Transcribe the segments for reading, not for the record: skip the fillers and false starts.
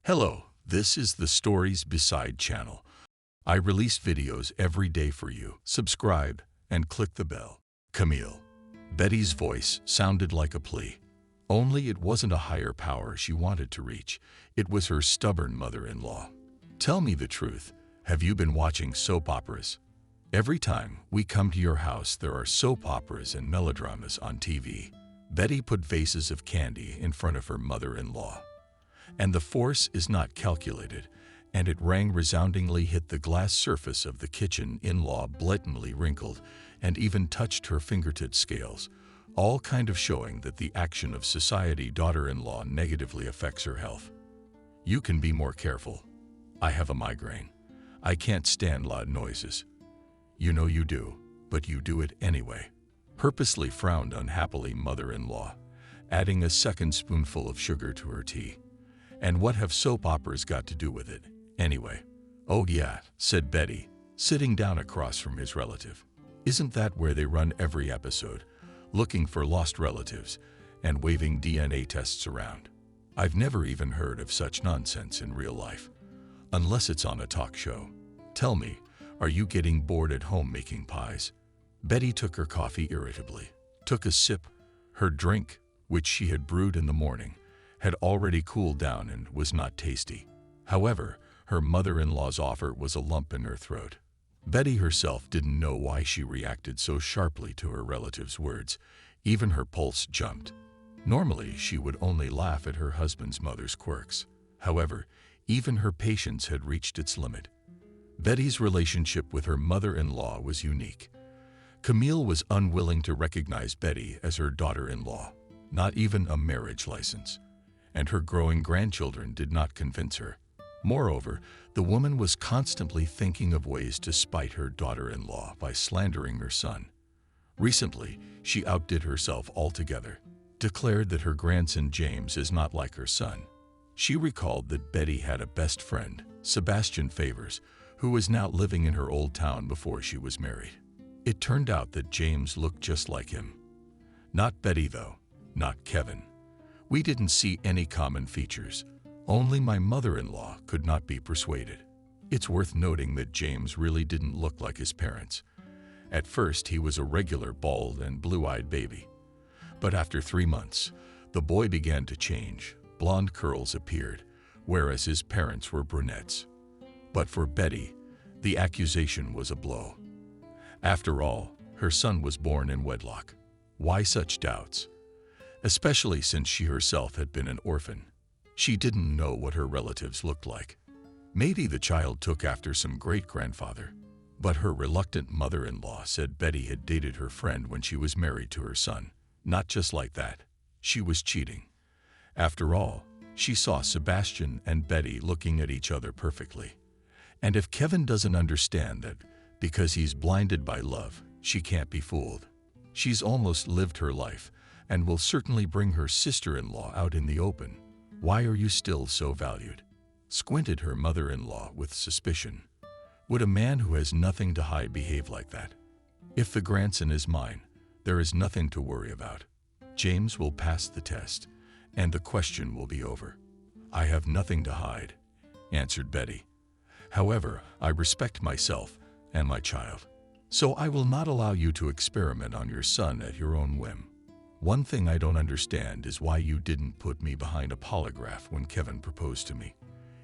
Hello, this is the Stories Beside channel. I release videos every day for you. Subscribe and click the bell. Camille. Betty's voice sounded like a plea. Only it wasn't a higher power she wanted to reach. It was her stubborn mother-in-law. Tell me the truth. Have you been watching soap operas? Every time we come to your house, there are soap operas and melodramas on TV. Betty put vases of candy in front of her mother-in-law. And the force is not calculated, and it rang resoundingly, hit the glass surface of the kitchen. In-law blatantly wrinkled and even touched her fingertip scales, all kind of showing that the action of society daughter-in-law negatively affects her health. You can be more careful. I have a migraine. I can't stand loud noises. You know you do, but you do it anyway. Purposely frowned unhappily mother-in-law, adding a second spoonful of sugar to her tea. And what have soap operas got to do with it, anyway? Oh yeah, said Betty, sitting down across from his relative. Isn't that where they run every episode, looking for lost relatives and waving DNA tests around? I've never even heard of such nonsense in real life, unless it's on a talk show. Tell me, are you getting bored at home making pies? Betty took her coffee irritably, took a sip. Her drink, which she had brewed in the morning, had already cooled down and was not tasty. However, her mother-in-law's offer was a lump in her throat. Betty herself didn't know why she reacted so sharply to her relative's words. Even her pulse jumped. Normally, she would only laugh at her husband's mother's quirks. However, even her patience had reached its limit. Betty's relationship with her mother-in-law was unique. Camille was unwilling to recognize Betty as her daughter-in-law, not even a marriage license. And her growing grandchildren did not convince her. Moreover, the woman was constantly thinking of ways to spite her daughter-in-law by slandering her son. Recently, she outdid herself altogether, declared that her grandson James is not like her son. She recalled that Betty had a best friend, Sebastian Favors, who was now living in her old town before she was married. It turned out that James looked just like him. Not Betty though, not Kevin. We didn't see any common features. Only my mother-in-law could not be persuaded. It's worth noting that James really didn't look like his parents. At first, he was a regular bald and blue-eyed baby. But after 3 months, the boy began to change. Blonde curls appeared, whereas his parents were brunettes. But for Betty, the accusation was a blow. After all, her son was born in wedlock. Why such doubts? Especially since she herself had been an orphan. She didn't know what her relatives looked like. Maybe the child took after some great-grandfather. But her reluctant mother-in-law said Betty had dated her friend when she was married to her son. Not just like that. She was cheating. After all, she saw Sebastian and Betty looking at each other perfectly. And if Kevin doesn't understand that, because he's blinded by love, she can't be fooled. She's almost lived her life, and will certainly bring her sister-in-law out in the open. Why are you still so valued? Squinted her mother-in-law with suspicion. Would a man who has nothing to hide behave like that? If the grandson is mine, there is nothing to worry about. James will pass the test, and the question will be over. I have nothing to hide, answered Betty. However, I respect myself and my child. So I will not allow you to experiment on your son at your own whim. One thing I don't understand is why you didn't put me behind a polygraph when Kevin proposed to me.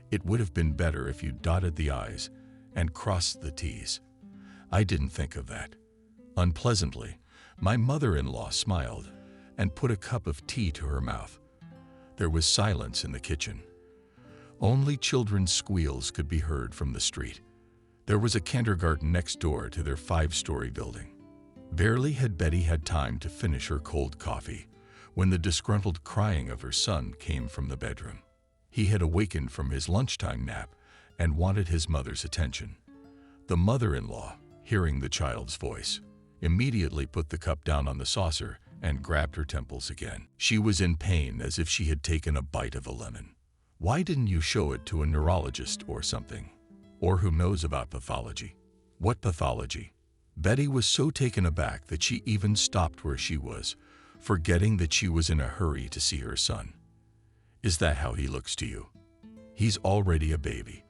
It would have been better if you dotted the I's and crossed the T's. I didn't think of that. Unpleasantly, my mother-in-law smiled and put a cup of tea to her mouth. There was silence in the kitchen. Only children's squeals could be heard from the street. There was a kindergarten next door to their 5-story building. Barely had Betty had time to finish her cold coffee when the disgruntled crying of her son came from the bedroom. He had awakened from his lunchtime nap and wanted his mother's attention. The mother-in-law, hearing the child's voice, immediately put the cup down on the saucer and grabbed her temples again. She was in pain as if she had taken a bite of a lemon. Why didn't you show it to a neurologist or something? Or who knows about pathology? What pathology? Betty was so taken aback that she even stopped where she was, forgetting that she was in a hurry to see her son. Is that how he looks to you? He's already a baby,"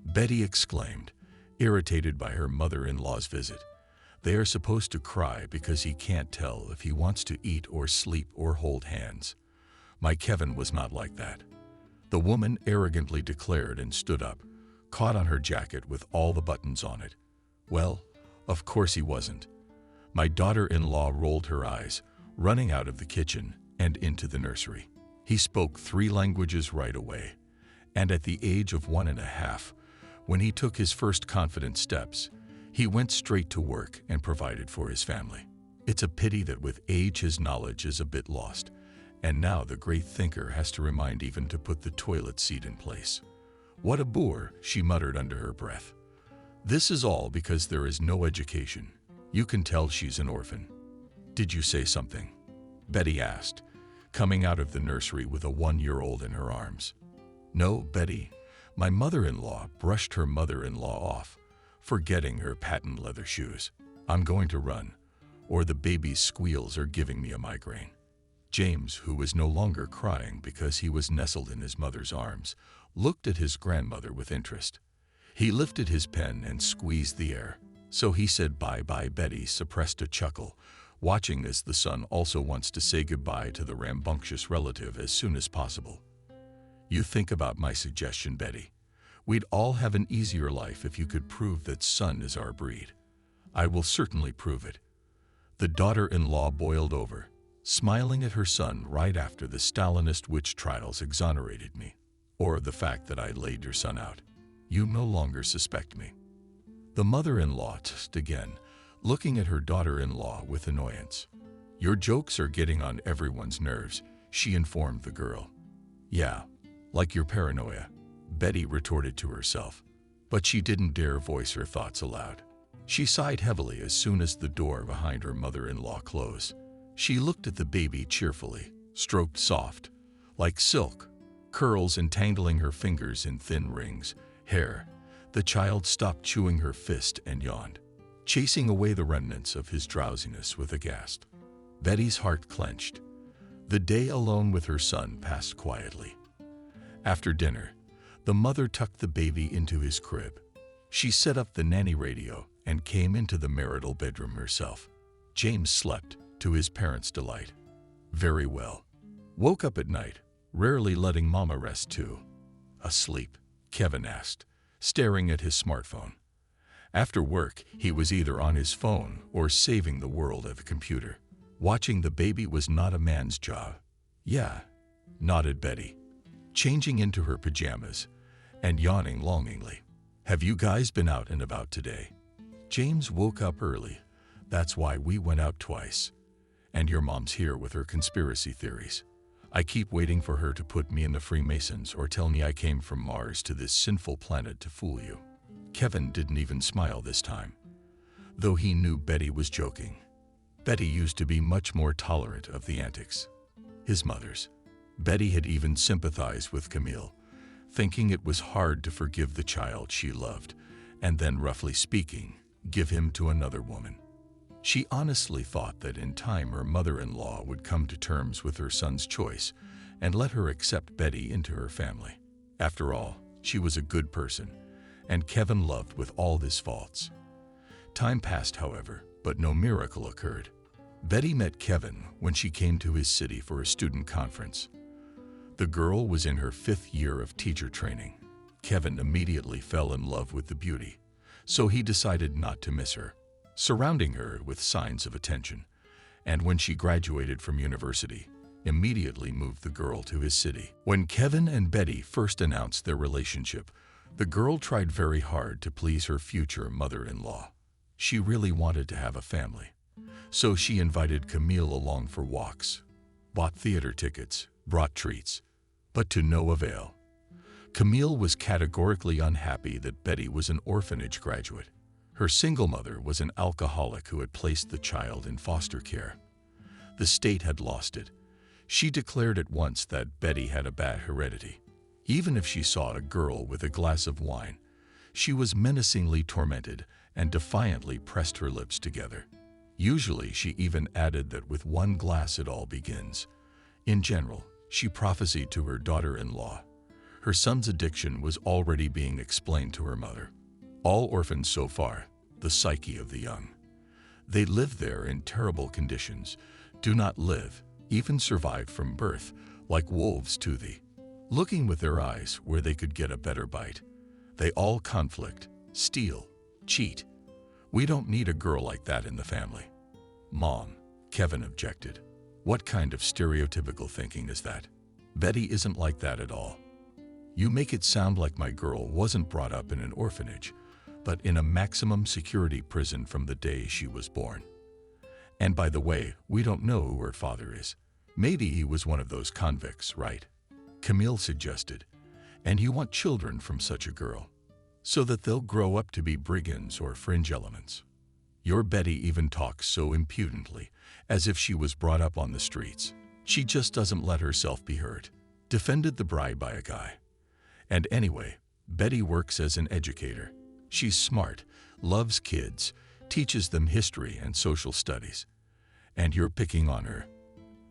Betty exclaimed, irritated by her mother-in-law's visit. They are supposed to cry because he can't tell if he wants to eat or sleep or hold hands. My Kevin was not like that, the woman arrogantly declared and stood up, caught on her jacket with all the buttons on it. Well, of course he wasn't. My daughter-in-law rolled her eyes, running out of the kitchen and into the nursery. He spoke 3 languages right away, and at the age of 1.5, when he took his first confident steps, he went straight to work and provided for his family. It's a pity that with age his knowledge is a bit lost, and now the great thinker has to remind even to put the toilet seat in place. "What a boor," she muttered under her breath. "This is all because there is no education. You can tell she's an orphan." "Did you say something?" Betty asked, coming out of the nursery with a 1-year-old in her arms. "No, Betty. My mother-in-law brushed her mother-in-law off, forgetting her patent leather shoes. I'm going to run, or the baby's squeals are giving me a migraine." James, who was no longer crying because he was nestled in his mother's arms, looked at his grandmother with interest. He lifted his pen and squeezed the air. "So he said bye-bye." Betty suppressed a chuckle, watching as the son also wants to say goodbye to the rambunctious relative as soon as possible. "You think about my suggestion, Betty. We'd all have an easier life if you could prove that son is our breed." "I will certainly prove it." The daughter-in-law boiled over, smiling at her son right after the Stalinist witch trials exonerated me, or the fact that I laid your son out. You no longer suspect me. The mother-in-law tsked again, looking at her daughter-in-law with annoyance. "Your jokes are getting on everyone's nerves," she informed the girl. "Yeah, like your paranoia," Betty retorted to herself, but she didn't dare voice her thoughts aloud. She sighed heavily as soon as the door behind her mother-in-law closed. She looked at the baby cheerfully, stroked soft, like silk, curls entangling her fingers in thin rings, hair. The child stopped chewing her fist and yawned, chasing away the remnants of his drowsiness with a gasp. Betty's heart clenched. The day alone with her son passed quietly. After dinner, the mother tucked the baby into his crib. She set up the nanny radio and came into the marital bedroom herself. James slept, to his parents' delight. Very well. Woke up at night, rarely letting Mama rest too. "Asleep?" Kevin asked, staring at his smartphone. After work, he was either on his phone or saving the world at the computer. Watching the baby was not a man's job. "Yeah," nodded Betty, changing into her pajamas and yawning longingly. "Have you guys been out and about today?" James woke up early. "That's why we went out twice. And your mom's here with her conspiracy theories. I keep waiting for her to put me in the Freemasons or tell me I came from Mars to this sinful planet to fool you." Kevin didn't even smile this time, though he knew Betty was joking. Betty used to be much more tolerant of the antics. His mother's. Betty had even sympathized with Camille, thinking it was hard to forgive the child she loved, and then, roughly speaking, give him to another woman. She honestly thought that in time her mother-in-law would come to terms with her son's choice and let her accept Betty into her family. After all, she was a good person, and Kevin loved with all his faults. Time passed, however, but no miracle occurred. Betty met Kevin when she came to his city for a student conference. The girl was in her 5th year of teacher training. Kevin immediately fell in love with the beauty, so he decided not to miss her, surrounding her with signs of attention, and when she graduated from university, immediately moved the girl to his city. When Kevin and Betty first announced their relationship, the girl tried very hard to please her future mother-in-law. She really wanted to have a family, so she invited Camille along for walks, bought theater tickets, brought treats, but to no avail. Camille was categorically unhappy that Betty was an orphanage graduate. Her single mother was an alcoholic who had placed the child in foster care. The state had lost it. She declared at once that Betty had a bad heredity. Even if she saw a girl with a glass of wine, she was menacingly tormented and defiantly pressed her lips together. Usually she even added that with one glass it all begins. In general, she prophesied to her daughter-in-law. Her son's addiction was already being explained to her mother. All orphans so far, the psyche of the young. They live there in terrible conditions, do not live, even survive from birth, like wolves to thee, looking with their eyes where they could get a better bite. They all conflict, steal, cheat. We don't need a girl like that in the family. Mom, Kevin objected. What kind of stereotypical thinking is that? Betty isn't like that at all. You make it sound like my girl wasn't brought up in an orphanage, but in a maximum security prison from the day she was born. And by the way, we don't know who her father is. Maybe he was one of those convicts, right? Camille suggested. And you want children from such a girl, so that they'll grow up to be brigands or fringe elements. Your Betty even talks so impudently, as if she was brought up on the streets. She just doesn't let herself be hurt. Defended the bride by a guy. And anyway, Betty works as an educator. She's smart, loves kids, teaches them history and social studies. And you're picking on her.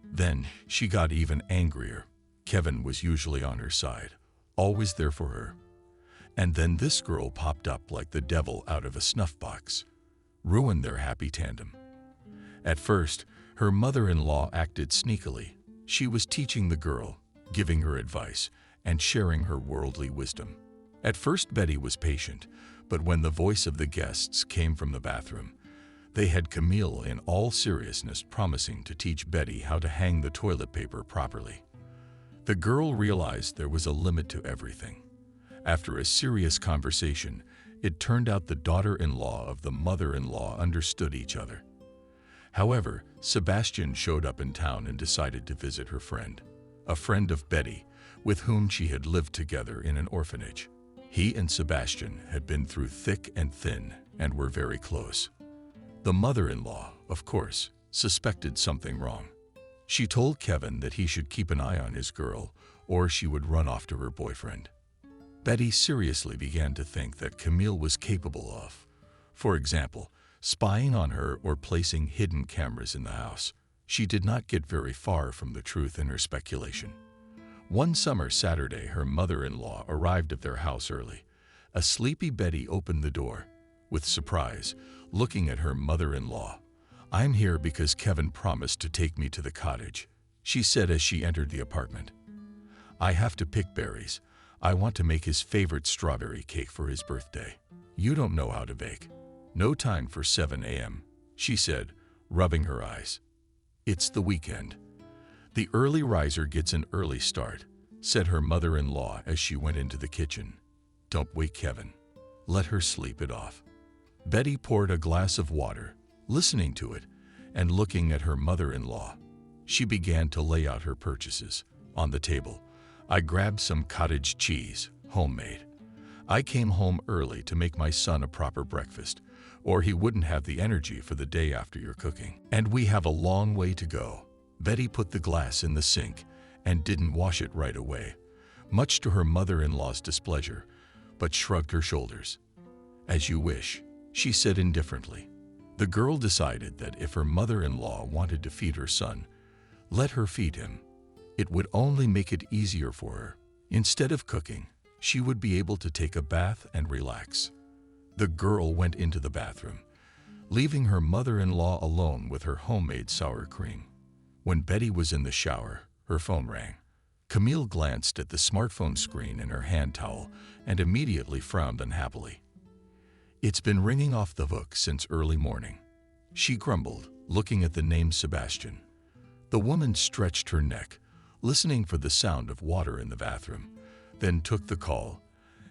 Then she got even angrier. Kevin was usually on her side, always there for her. And then this girl popped up like the devil out of a snuff box. Ruined their happy tandem. At first, her mother-in-law acted sneakily. She was teaching the girl, giving her advice, and sharing her worldly wisdom. At first, Betty was patient, but when the voice of the guests came from the bathroom, they had Camille in all seriousness promising to teach Betty how to hang the toilet paper properly. The girl realized there was a limit to everything. After a serious conversation, it turned out the daughter-in-law of the mother-in-law understood each other. However, Sebastian showed up in town and decided to visit her friend, a friend of Betty, with whom she had lived together in an orphanage. He and Sebastian had been through thick and thin and were very close. The mother-in-law, of course, suspected something wrong. She told Kevin that he should keep an eye on his girl, or she would run off to her boyfriend. Betty seriously began to think that Camille was capable of, for example, spying on her or placing hidden cameras in the house. She did not get very far from the truth in her speculation. One summer Saturday, her mother-in-law arrived at their house early. A sleepy Betty opened the door, with surprise, looking at her mother-in-law. "I'm here because Kevin promised to take me to the cottage," she said as she entered the apartment. "I have to pick berries. I want to make his favorite strawberry cake for his birthday. You don't know how to bake. No time for 7 a.m., she said, rubbing her eyes. "It's the weekend. The early riser gets an early start," said her mother-in-law as she went into the kitchen. "Don't wake Kevin. Let her sleep it off." Betty poured a glass of water, listening to it, and looking at her mother-in-law. She began to lay out her purchases. On the table, I grabbed some cottage cheese, homemade. I came home early to make my son a proper breakfast, or he wouldn't have the energy for the day after your cooking. And we have a long way to go. Betty put the glass in the sink and didn't wash it right away, much to her mother-in-law's displeasure, but shrugged her shoulders. "As you wish," she said indifferently. The girl decided that if her mother-in-law wanted to feed her son, let her feed him. It would only make it easier for her. Instead of cooking, she would be able to take a bath and relax. The girl went into the bathroom, leaving her mother-in-law alone with her homemade sour cream. When Betty was in the shower, her phone rang. Camille glanced at the smartphone screen in her hand towel and immediately frowned unhappily. "It's been ringing off the hook since early morning," she grumbled, looking at the name Sebastian. The woman stretched her neck, listening for the sound of water in the bathroom, then took the call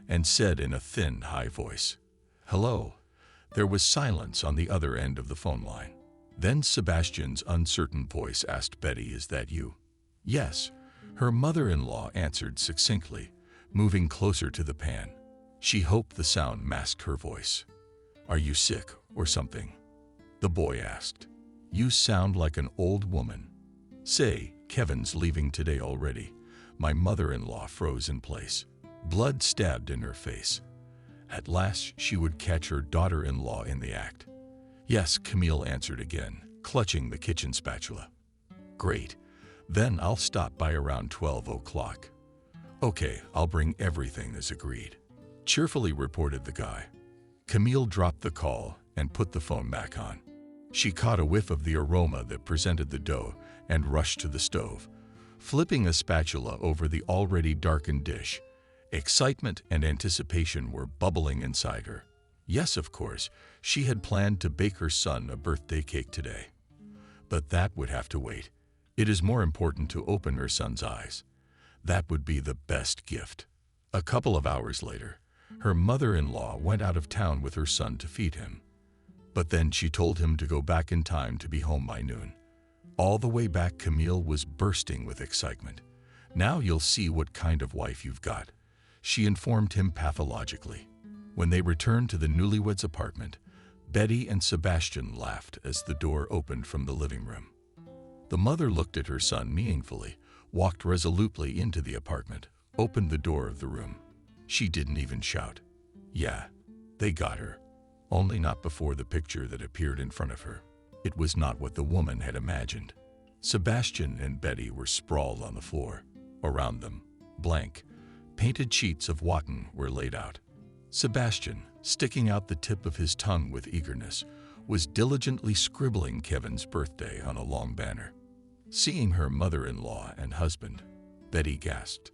and said in a thin, high voice, "Hello." There was silence on the other end of the phone line. Then Sebastian's uncertain voice asked Betty, "Is that you?" "Yes," her mother-in-law answered succinctly, moving closer to the pan. She hoped the sound masked her voice. "Are you sick or something?" the boy asked. "You sound like an old woman." "Say, Kevin's leaving today already." My mother-in-law froze in place. Blood stabbed in her face. At last she would catch her daughter-in-law in the act. "Yes," Camille answered again, clutching the kitchen spatula. "Great. Then I'll stop by around 12 o'clock. Okay, I'll bring everything as agreed, cheerfully reported the guy. Camille dropped the call and put the phone back on. She caught a whiff of the aroma that presented the dough and rushed to the stove, flipping a spatula over the already darkened dish. Excitement and anticipation were bubbling inside her. Yes, of course, she had planned to bake her son a birthday cake today. But that would have to wait. It is more important to open her son's eyes. That would be the best gift. A couple of hours later, her mother-in-law went out of town with her son to feed him. But then she told him to go back in time to be home by noon. All the way back, Camille was bursting with excitement. Now you'll see what kind of wife you've got, she informed him pathologically. When they returned to the newlyweds' apartment, Betty and Sebastian laughed as the door opened from the living room. The mother looked at her son meaningfully, walked resolutely into the apartment, opened the door of the room. She didn't even shout. Yeah, they got her. Only not before the picture that appeared in front of her. It was not what the woman had imagined. Sebastian and Betty were sprawled on the floor. Around them, blank, painted sheets of wotton were laid out. Sebastian, sticking out the tip of his tongue with eagerness, was diligently scribbling Kevin's birthday on a long banner. Seeing her mother-in-law and husband, Betty gasped,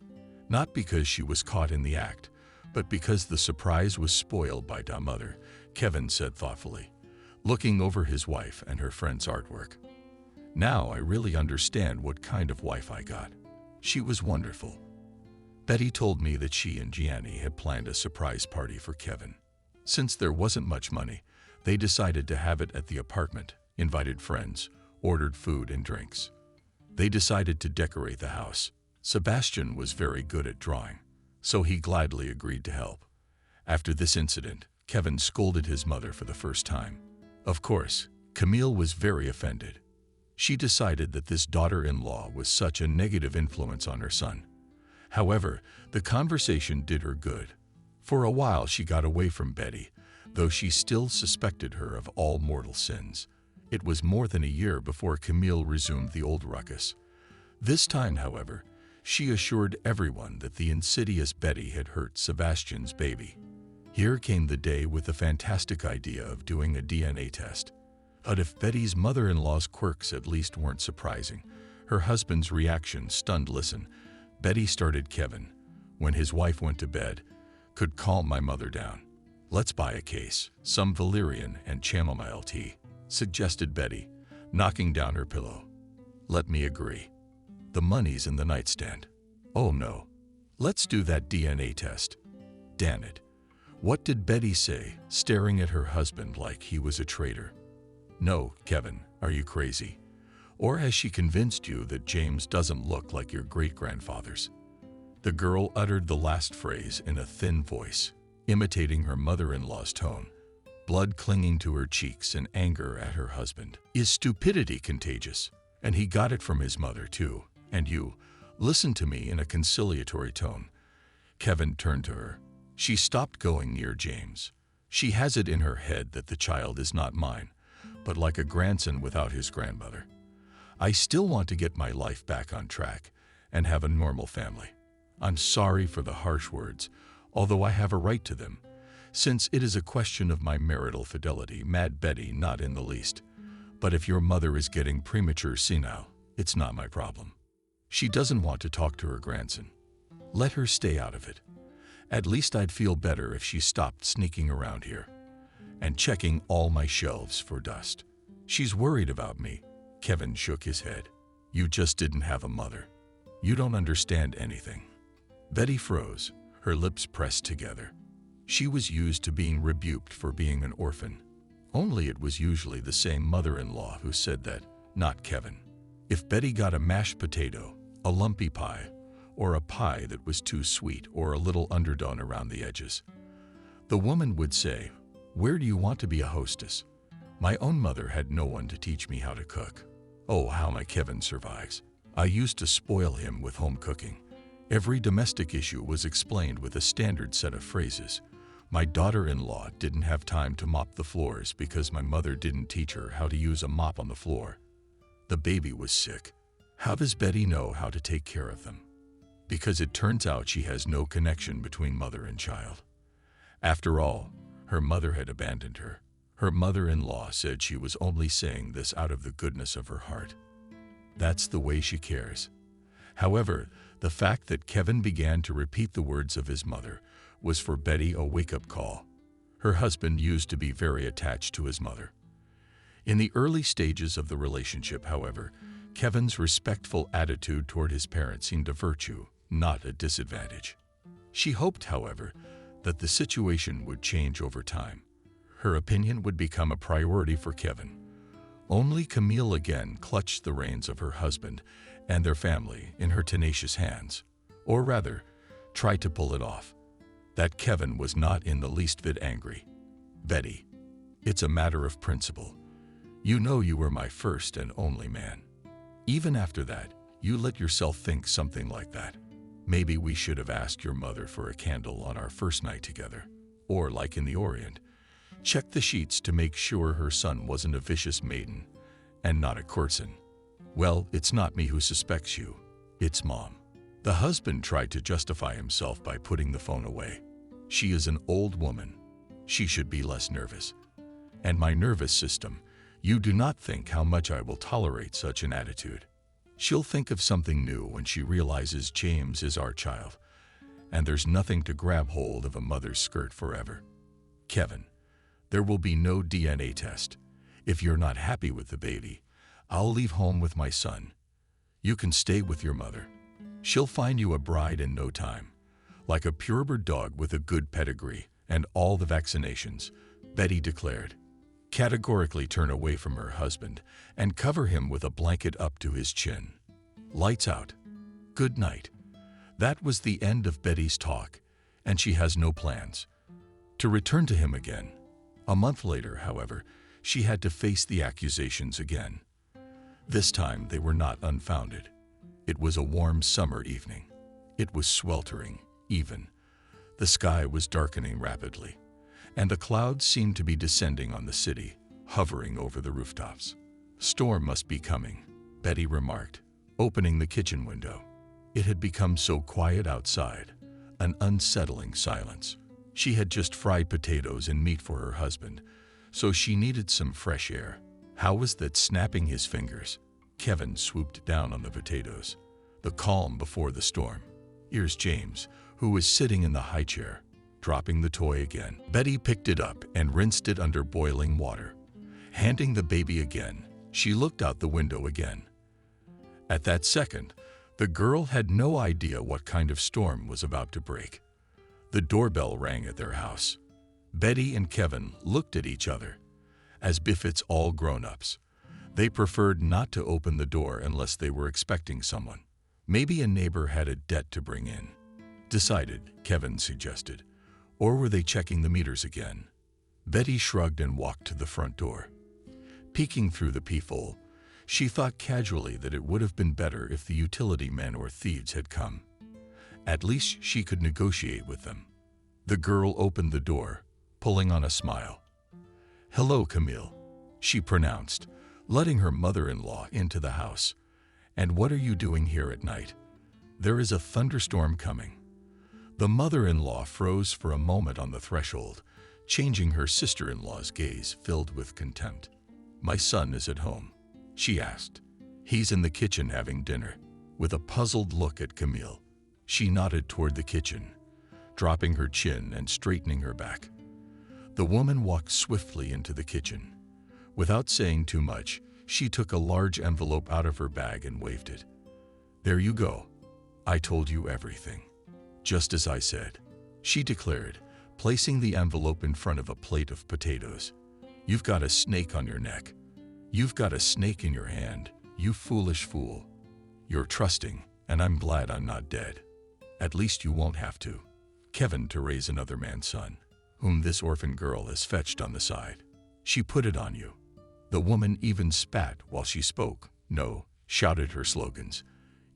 not because she was caught in the act, but because the surprise was spoiled by "Da mother," Kevin said thoughtfully, looking over his wife and her friend's artwork. Now I really understand what kind of wife I got. She was wonderful. Betty told me that she and Gianni had planned a surprise party for Kevin. Since there wasn't much money, they decided to have it at the apartment, invited friends, ordered food and drinks. They decided to decorate the house. Sebastian was very good at drawing, so he gladly agreed to help. After this incident, Kevin scolded his mother for the first time. Of course, Camille was very offended. She decided that this daughter-in-law was such a negative influence on her son. However, the conversation did her good. For a while she got away from Betty, though she still suspected her of all mortal sins. It was more than a year before Camille resumed the old ruckus. This time, however, she assured everyone that the insidious Betty had hurt Sebastian's baby. Here came the day with the fantastic idea of doing a DNA test. But if Betty's mother-in-law's quirks at least weren't surprising, her husband's reaction stunned. Listen, Betty started Kevin, when his wife went to bed, could calm my mother down. Let's buy a case, some valerian and chamomile tea, suggested Betty, knocking down her pillow. Let me agree. The money's in the nightstand. Oh no. Let's do that DNA test. Damn it. What did Betty say, staring at her husband like he was a traitor? No, Kevin, are you crazy? Or has she convinced you that James doesn't look like your great-grandfather's? The girl uttered the last phrase in a thin voice, imitating her mother-in-law's tone, blood clinging to her cheeks and anger at her husband. Is stupidity contagious? And he got it from his mother, too. And you, listen to me in a conciliatory tone. Kevin turned to her. She stopped going near James. She has it in her head that the child is not mine, but like a grandson without his grandmother. I still want to get my life back on track and have a normal family. I'm sorry for the harsh words, although I have a right to them, since it is a question of my marital fidelity. Mad Betty, not in the least. But if your mother is getting premature senile, it's not my problem. She doesn't want to talk to her grandson. Let her stay out of it. At least I'd feel better if she stopped sneaking around here and checking all my shelves for dust. She's worried about me. Kevin shook his head. You just didn't have a mother. You don't understand anything. Betty froze, her lips pressed together. She was used to being rebuked for being an orphan. Only it was usually the same mother-in-law who said that, not Kevin. If Betty got a mashed potato, a lumpy pie, or a pie that was too sweet or a little underdone around the edges, the woman would say, "Where do you want to be a hostess?" My own mother had no one to teach me how to cook. Oh, how my Kevin survives. I used to spoil him with home cooking. Every domestic issue was explained with a standard set of phrases. My daughter-in-law didn't have time to mop the floors because my mother didn't teach her how to use a mop on the floor. The baby was sick. How does Betty know how to take care of them? because it turns out she has no connection between mother and child. After all, her mother had abandoned her. Her mother-in-law said she was only saying this out of the goodness of her heart. That's the way she cares. However, the fact that Kevin began to repeat the words of his mother was for Betty a wake-up call. Her husband used to be very attached to his mother. In the early stages of the relationship, however, Kevin's respectful attitude toward his parents seemed a virtue, not a disadvantage. She hoped, however, that the situation would change over time. Her opinion would become a priority for Kevin. Only Camille again clutched the reins of her husband and their family in her tenacious hands, or rather, tried to pull it off. That Kevin was not in the least bit angry. "Betty, it's a matter of principle. You know you were my first and only man. Even after that, you let yourself think something like that. Maybe we should have asked your mother for a candle on our first night together. Or, like in the Orient, check the sheets to make sure her son wasn't a vicious maiden and not a courtesan. Well, it's not me who suspects you. It's Mom." The husband tried to justify himself by putting the phone away. "She is an old woman. She should be less nervous. And my nervous system, you do not think how much I will tolerate such an attitude. She'll think of something new when she realizes James is our child, and there's nothing to grab hold of a mother's skirt forever. Kevin, there will be no DNA test. If you're not happy with the baby, I'll leave home with my son. You can stay with your mother. She'll find you a bride in no time, like a purebred dog with a good pedigree and all the vaccinations," Betty declared. Categorically turn away from her husband and cover him with a blanket up to his chin. Lights out. Good night. That was the end of Betty's talk, and she has no plans to return to him again. A month later, however, she had to face the accusations again. This time they were not unfounded. It was a warm summer evening. It was sweltering, even. The sky was darkening rapidly, and the clouds seemed to be descending on the city, hovering over the rooftops. "Storm must be coming," Betty remarked, opening the kitchen window. It had become so quiet outside, an unsettling silence. She had just fried potatoes and meat for her husband, so she needed some fresh air. How was that? Snapping his fingers, Kevin swooped down on the potatoes. The calm before the storm. Here's James, who was sitting in the high chair, dropping the toy again. Betty picked it up and rinsed it under boiling water. Handing the baby again, she looked out the window again. At that second, the girl had no idea what kind of storm was about to break. The doorbell rang at their house. Betty and Kevin looked at each other. As befits all grown-ups, they preferred not to open the door unless they were expecting someone. Maybe a neighbor had a debt to bring in. Decided, Kevin suggested. Or were they checking the meters again? Betty shrugged and walked to the front door. Peeking through the peephole, she thought casually that it would have been better if the utility men or thieves had come. At least she could negotiate with them. The girl opened the door, pulling on a smile. "Hello, Camille," she pronounced, letting her mother-in-law into the house. "And what are you doing here at night? There is a thunderstorm coming." The mother-in-law froze for a moment on the threshold, changing her sister-in-law's gaze filled with contempt. "My son is at home," she asked. "He's in the kitchen having dinner." With a puzzled look at Camille, she nodded toward the kitchen, dropping her chin and straightening her back. The woman walked swiftly into the kitchen. Without saying too much, she took a large envelope out of her bag and waved it. "There you go. I told you everything. Just as I said," she declared, placing the envelope in front of a plate of potatoes. "You've got a snake on your neck. You've got a snake in your hand, you foolish fool. You're trusting, and I'm glad I'm not dead. At least you won't have to, Kevin, to raise another man's son, whom this orphan girl has fetched on the side. She put it on you." The woman even spat while she spoke. "No," shouted her slogans.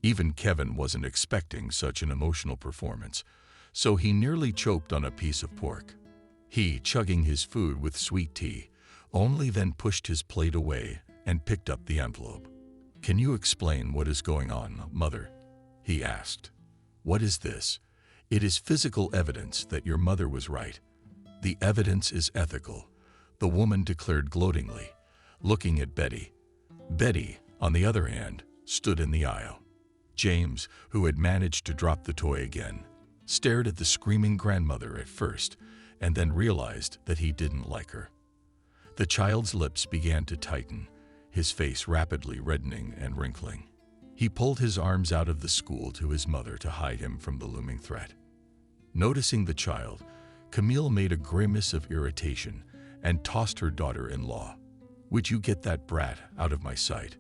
Even Kevin wasn't expecting such an emotional performance, so he nearly choked on a piece of pork. He, chugging his food with sweet tea, only then pushed his plate away and picked up the envelope. "Can you explain what is going on, Mother?" he asked. What is this? It is physical evidence that your mother was right. The evidence is ethical, the woman declared gloatingly, looking at Betty. Betty, on the other hand, stood in the aisle. James, who had managed to drop the toy again, stared at the screaming grandmother at first, and then realized that he didn't like her. The child's lips began to tighten, his face rapidly reddening and wrinkling. He pulled his arms out of the school to his mother to hide him from the looming threat. Noticing the child, Camille made a grimace of irritation and tossed her daughter-in-law. "Would you get that brat out of my sight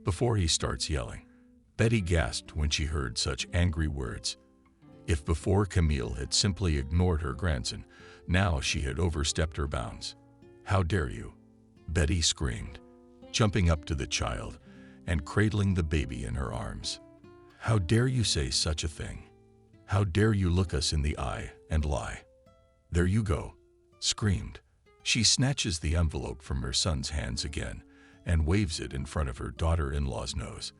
before he starts yelling?" Betty gasped when she heard such angry words. If before Camille had simply ignored her grandson, now she had overstepped her bounds. "How dare you?" Betty screamed, jumping up to the child and cradling the baby in her arms. "How dare you say such a thing? How dare you look us in the eye and lie? There you go," screamed. She snatches the envelope from her son's hands again and waves it in front of her daughter-in-law's nose.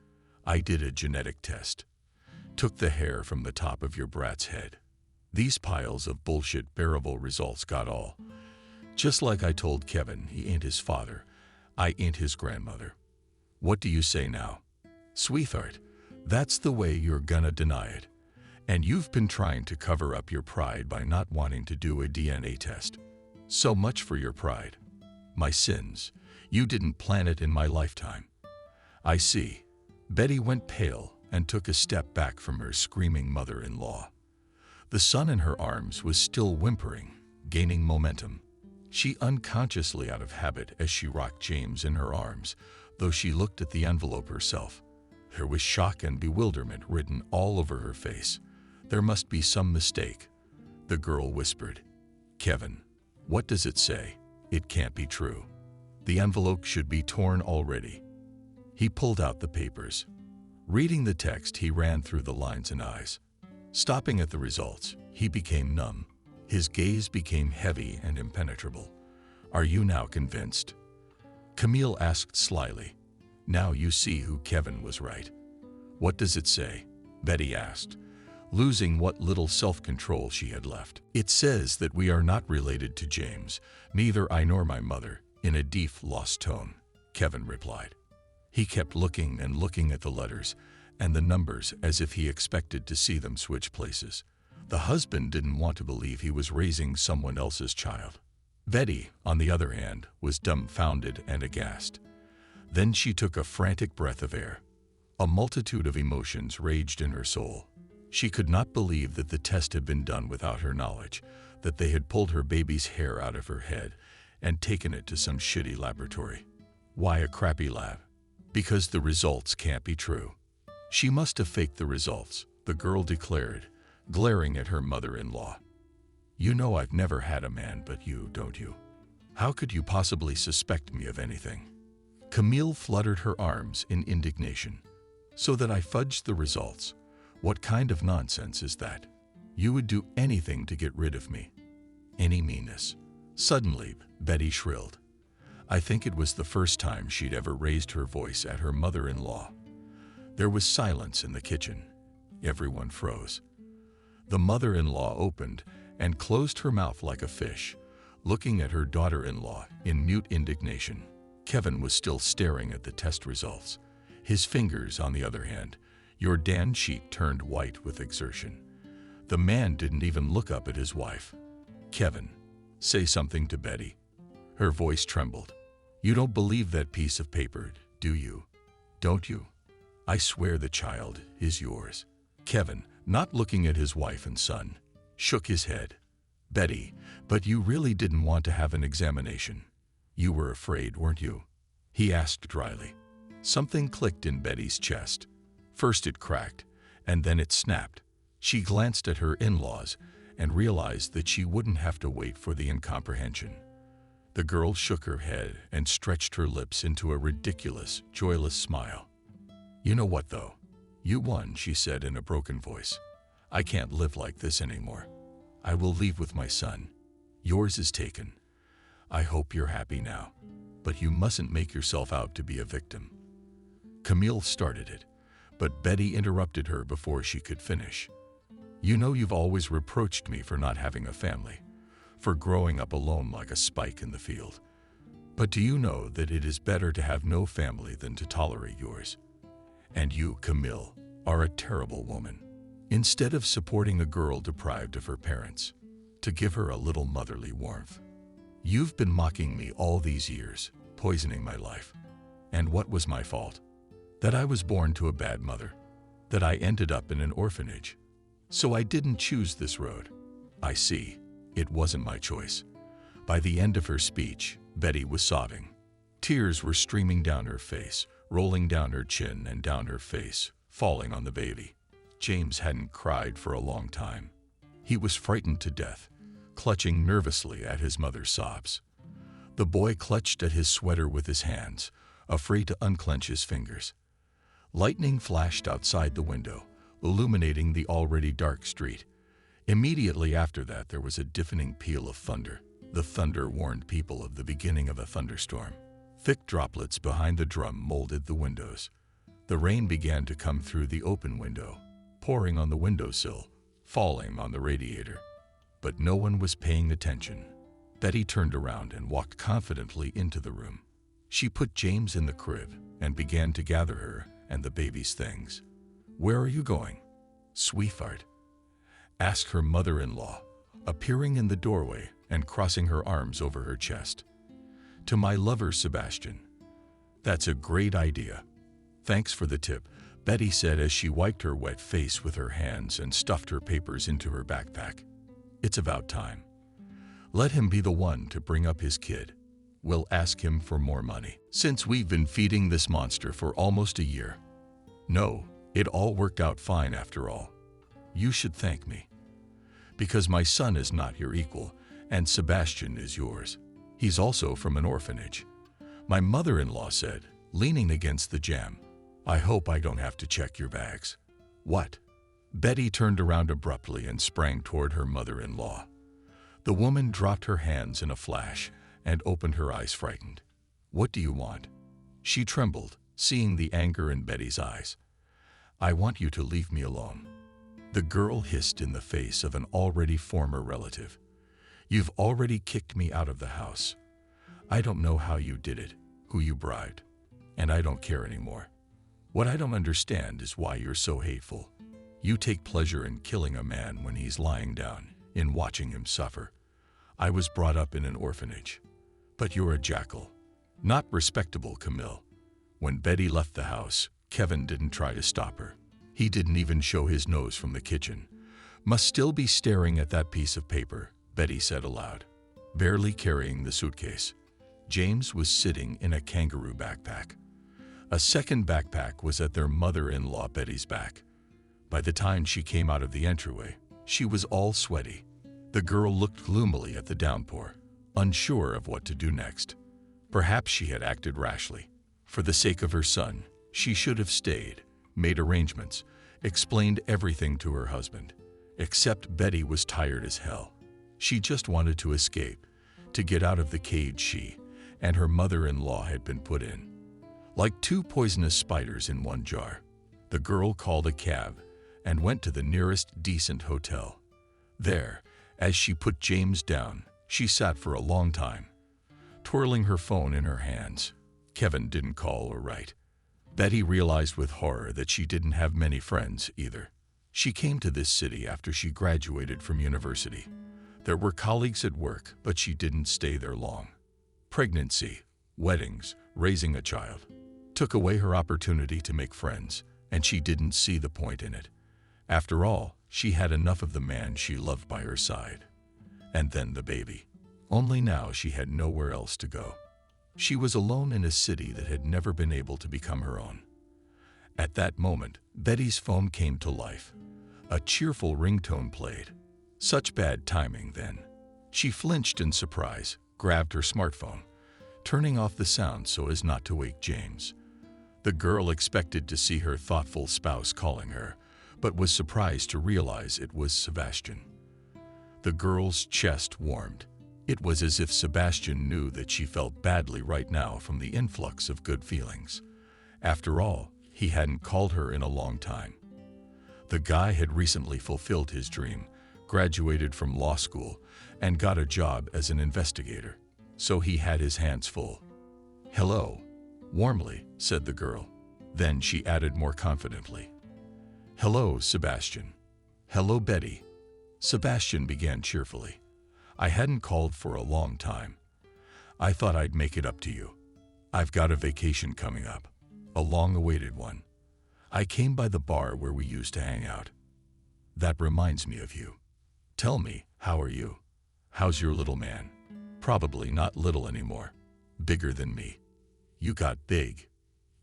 "I did a genetic test. Took the hair from the top of your brat's head. These piles of bullshit bearable results got all. Just like I told Kevin, he ain't his father. I ain't his grandmother. What do you say now? Sweetheart, that's the way you're gonna deny it. And you've been trying to cover up your pride by not wanting to do a DNA test. So much for your pride. My sins, you didn't plan it in my lifetime." "I see." Betty went pale and took a step back from her screaming mother-in-law. The son in her arms was still whimpering, gaining momentum. She unconsciously out of habit as she rocked James in her arms, though she looked at the envelope herself. There was shock and bewilderment written all over her face. "There must be some mistake," the girl whispered. "Kevin, what does it say? It can't be true. The envelope should be torn already." He pulled out the papers. Reading the text, he ran through the lines and eyes. Stopping at the results, he became numb. His gaze became heavy and impenetrable. "Are you now convinced?" Camille asked slyly. "Now you see who Kevin was right." "What does it say?" Betty asked, losing what little self-control she had left. "It says that we are not related to James, neither I nor my mother," in a deep, lost tone, Kevin replied. He kept looking and looking at the letters and the numbers as if he expected to see them switch places. The husband didn't want to believe he was raising someone else's child. Betty, on the other hand, was dumbfounded and aghast. Then she took a frantic breath of air. A multitude of emotions raged in her soul. She could not believe that the test had been done without her knowledge, that they had pulled her baby's hair out of her head and taken it to some shitty laboratory. Why a crappy lab? Because the results can't be true. She must have faked the results, the girl declared, glaring at her mother-in-law. "You know I've never had a man but you, don't you? How could you possibly suspect me of anything?" Camille fluttered her arms in indignation. "So that I fudged the results? What kind of nonsense is that? You would do anything to get rid of me. Any meanness." Suddenly, Betty shrilled. I think it was the first time she'd ever raised her voice at her mother-in-law. There was silence in the kitchen. Everyone froze. The mother-in-law opened and closed her mouth like a fish, looking at her daughter-in-law in mute indignation. Kevin was still staring at the test results. His fingers, on the other hand, Jordan's cheek turned white with exertion. The man didn't even look up at his wife. "Kevin, say something to Betty." Her voice trembled. "You don't believe that piece of paper, do you? Don't you? I swear the child is yours." Kevin, not looking at his wife and son, shook his head. "Betty, but you really didn't want to have an examination. You were afraid, weren't you?" he asked dryly. Something clicked in Betty's chest. First it cracked, and then it snapped. She glanced at her in-laws and realized that she wouldn't have to wait for the incomprehension. The girl shook her head and stretched her lips into a ridiculous, joyless smile. "You know what, though? You won," she said in a broken voice. "I can't live like this anymore. I will leave with my son. Yours is taken. I hope you're happy now, but you mustn't make yourself out to be a victim." Camille started it, but Betty interrupted her before she could finish. You know you've always reproached me for not having a family, for growing up alone like a spike in the field. But do you know that it is better to have no family than to tolerate yours? And you, Camille, are a terrible woman. Instead of supporting a girl deprived of her parents, to give her a little motherly warmth. You've been mocking me all these years, poisoning my life. And what was my fault? That I was born to a bad mother, that I ended up in an orphanage. So I didn't choose this road. I see. It wasn't my choice. By the end of her speech, Betty was sobbing. Tears were streaming down her face, rolling down her chin and down her face, falling on the baby. James hadn't cried for a long time. He was frightened to death, clutching nervously at his mother's sobs. The boy clutched at his sweater with his hands, afraid to unclench his fingers. Lightning flashed outside the window, illuminating the already dark street. Immediately after that, there was a deafening peal of thunder. The thunder warned people of the beginning of a thunderstorm. Thick droplets behind the drum molded the windows. The rain began to come through the open window, pouring on the windowsill, falling on the radiator. But no one was paying attention. Betty turned around and walked confidently into the room. She put James in the crib and began to gather her and the baby's things. "Where are you going, sweetheart?" asked her mother-in-law, appearing in the doorway and crossing her arms over her chest. "To my lover, Sebastian." "That's a great idea. Thanks for the tip," Betty said as she wiped her wet face with her hands and stuffed her papers into her backpack. "It's about time. Let him be the one to bring up his kid. We'll ask him for more money, since we've been feeding this monster for almost a year. No, it all worked out fine after all. You should thank me. Because my son is not your equal, and Sebastian is yours. He's also from an orphanage," my mother-in-law said, leaning against the jamb. "I hope I don't have to check your bags." "What?" Betty turned around abruptly and sprang toward her mother-in-law. The woman dropped her hands in a flash and opened her eyes frightened. "What do you want?" She trembled, seeing the anger in Betty's eyes. "I want you to leave me alone," the girl hissed in the face of an already former relative. "You've already kicked me out of the house. I don't know how you did it, who you bribed, and I don't care anymore. What I don't understand is why you're so hateful. You take pleasure in killing a man when he's lying down, in watching him suffer. I was brought up in an orphanage. But you're a jackal. Not respectable, Camille." When Betty left the house, Kevin didn't try to stop her. He didn't even show his nose from the kitchen. "Must still be staring at that piece of paper," Betty said aloud, barely carrying the suitcase. James was sitting in a kangaroo backpack. A second backpack was at their mother-in-law Betty's back. By the time she came out of the entryway, she was all sweaty. The girl looked gloomily at the downpour, unsure of what to do next. Perhaps she had acted rashly. For the sake of her son, she should have stayed, made arrangements, explained everything to her husband. Except Betty was tired as hell. She just wanted to escape, to get out of the cage she and her mother-in-law had been put in. Like two poisonous spiders in one jar, the girl called a cab and went to the nearest decent hotel. There, as she put James down, she sat for a long time, twirling her phone in her hands. Kevin didn't call or write. Betty realized with horror that she didn't have many friends either. She came to this city after she graduated from university. There were colleagues at work, but she didn't stay there long. Pregnancy, weddings, raising a child took away her opportunity to make friends, and she didn't see the point in it. After all, she had enough of the man she loved by her side. And then the baby. Only now she had nowhere else to go. She was alone in a city that had never been able to become her own. At that moment, Betty's phone came to life. A cheerful ringtone played. Such bad timing then. She flinched in surprise, grabbed her smartphone, turning off the sound so as not to wake James. The girl expected to see her thoughtful spouse calling her, but was surprised to realize it was Sebastian. The girl's chest warmed. It was as if Sebastian knew that she felt badly right now from the influx of good feelings. After all, he hadn't called her in a long time. The guy had recently fulfilled his dream, graduated from law school, and got a job as an investigator, so he had his hands full. "Hello," warmly said the girl. Then she added more confidently, "Hello, Sebastian." "Hello, Betty." Sebastian began cheerfully. "I hadn't called for a long time. I thought I'd make it up to you. I've got a vacation coming up, a long-awaited one. I came by the bar where we used to hang out. That reminds me of you. Tell me, how are you? How's your little man? Probably not little anymore. Bigger than me. You got big."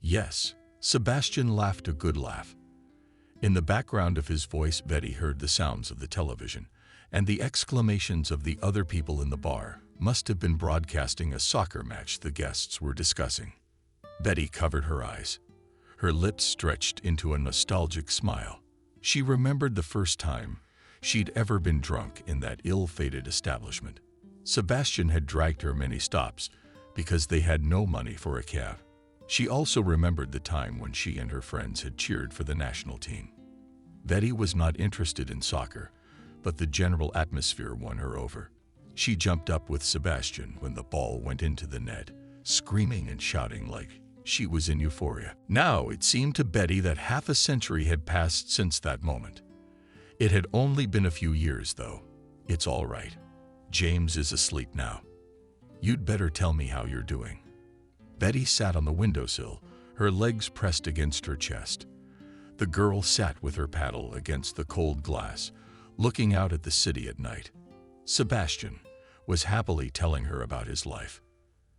"Yes." Sebastian laughed a good laugh. In the background of his voice, Betty heard the sounds of the television, and the exclamations of the other people in the bar must have been broadcasting a soccer match the guests were discussing. Betty covered her eyes. Her lips stretched into a nostalgic smile. She remembered the first time she'd ever been drunk in that ill-fated establishment. Sebastian had dragged her many stops because they had no money for a cab. She also remembered the time when she and her friends had cheered for the national team. Betty was not interested in soccer, but the general atmosphere won her over. She jumped up with Sebastian when the ball went into the net, screaming and shouting like she was in euphoria. Now it seemed to Betty that half a century had passed since that moment. It had only been a few years, though. "It's all right. James is asleep now. You'd better tell me how you're doing." Betty sat on the windowsill, her legs pressed against her chest. The girl sat with her paddle against the cold glass, looking out at the city at night. Sebastian was happily telling her about his life.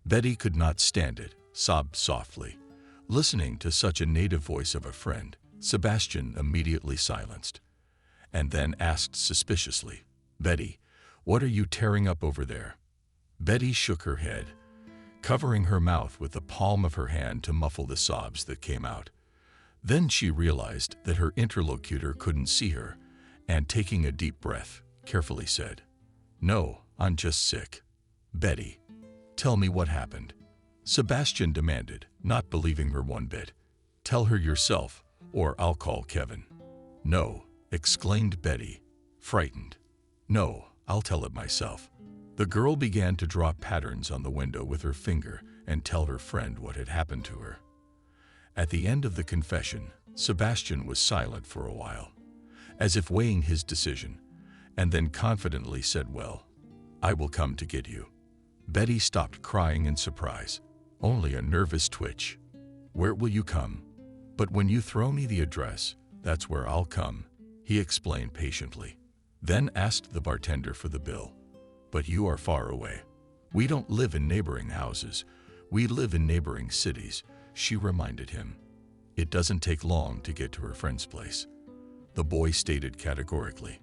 Betty could not stand it, sobbed softly. Listening to such a native voice of a friend, Sebastian immediately silenced, and then asked suspiciously, "Betty, what are you tearing up over there?" Betty shook her head, covering her mouth with the palm of her hand to muffle the sobs that came out. Then she realized that her interlocutor couldn't see her, and taking a deep breath, carefully said, "No, I'm just sick." "Betty, tell me what happened," Sebastian demanded, not believing her one bit. "Tell her yourself, or I'll call Kevin." "No," exclaimed Betty, frightened. "No, I'll tell it myself." The girl began to draw patterns on the window with her finger and tell her friend what had happened to her. At the end of the confession, Sebastian was silent for a while, as if weighing his decision, and then confidently said, "Well, I will come to get you." Betty stopped crying in surprise. "Only a nervous twitch. Where will you come?" "But when you throw me the address, that's where I'll come," he explained patiently. Then asked the bartender for the bill. "But you are far away." "We don't live in neighboring houses. We live in neighboring cities," she reminded him. "It doesn't take long to get to her friend's place," the boy stated categorically.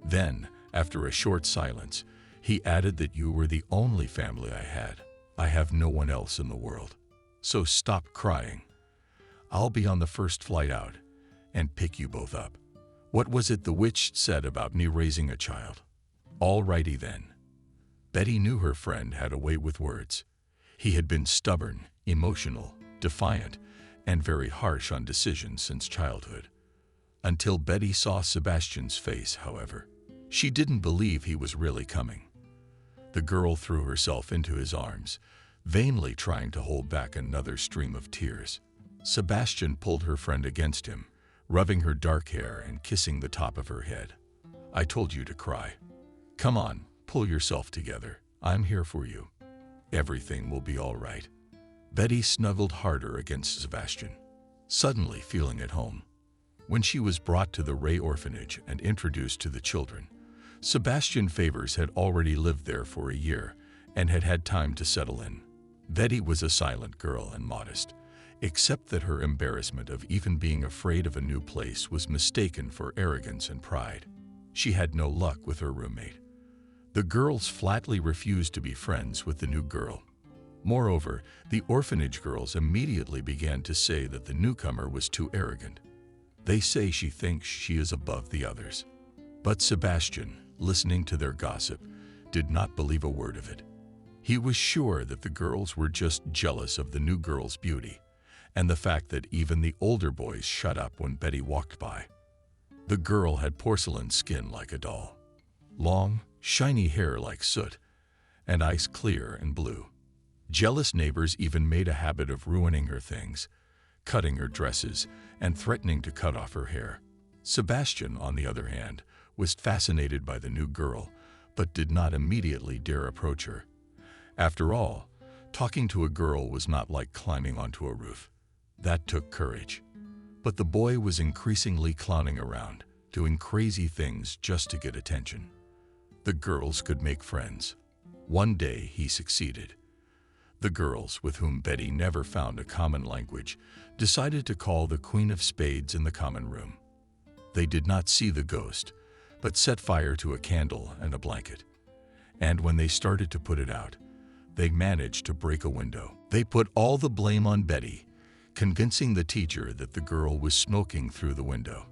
Then, after a short silence, he added that you were the only family I had. "I have no one else in the world. So stop crying. I'll be on the first flight out and pick you both up." What was it the witch said about me raising a child? All righty then. Betty knew her friend had a way with words. He had been stubborn, emotional, defiant, and very harsh on decisions since childhood. Until Betty saw Sebastian's face, however, she didn't believe he was really coming. The girl threw herself into his arms, vainly trying to hold back another stream of tears. Sebastian pulled her friend against him, rubbing her dark hair and kissing the top of her head. "I told you to cry. Come on, pull yourself together. I'm here for you. Everything will be all right." Betty snuggled harder against Sebastian, suddenly feeling at home. When she was brought to the Ray orphanage and introduced to the children, Sebastian Favors had already lived there for a year and had had time to settle in. Betty was a silent girl and modest, except that her embarrassment of even being afraid of a new place was mistaken for arrogance and pride. She had no luck with her roommate. The girls flatly refused to be friends with the new girl. Moreover, the orphanage girls immediately began to say that the newcomer was too arrogant. They say she thinks she is above the others. But Sebastian, listening to their gossip, did not believe a word of it. He was sure that the girls were just jealous of the new girl's beauty, and the fact that even the older boys shut up when Betty walked by. The girl had porcelain skin like a doll, long, shiny hair like soot, and eyes clear and blue. Jealous neighbors even made a habit of ruining her things, cutting her dresses, and threatening to cut off her hair. Sebastian, on the other hand, was fascinated by the new girl, but did not immediately dare approach her. After all, talking to a girl was not like climbing onto a roof. That took courage. But the boy was increasingly clowning around, doing crazy things just to get attention. The girls could make friends. One day he succeeded. The girls, with whom Betty never found a common language, decided to call the Queen of Spades in the common room. They did not see the ghost, but set fire to a candle and a blanket. And when they started to put it out, they managed to break a window. They put all the blame on Betty, convincing the teacher that the girl was smoking through the window.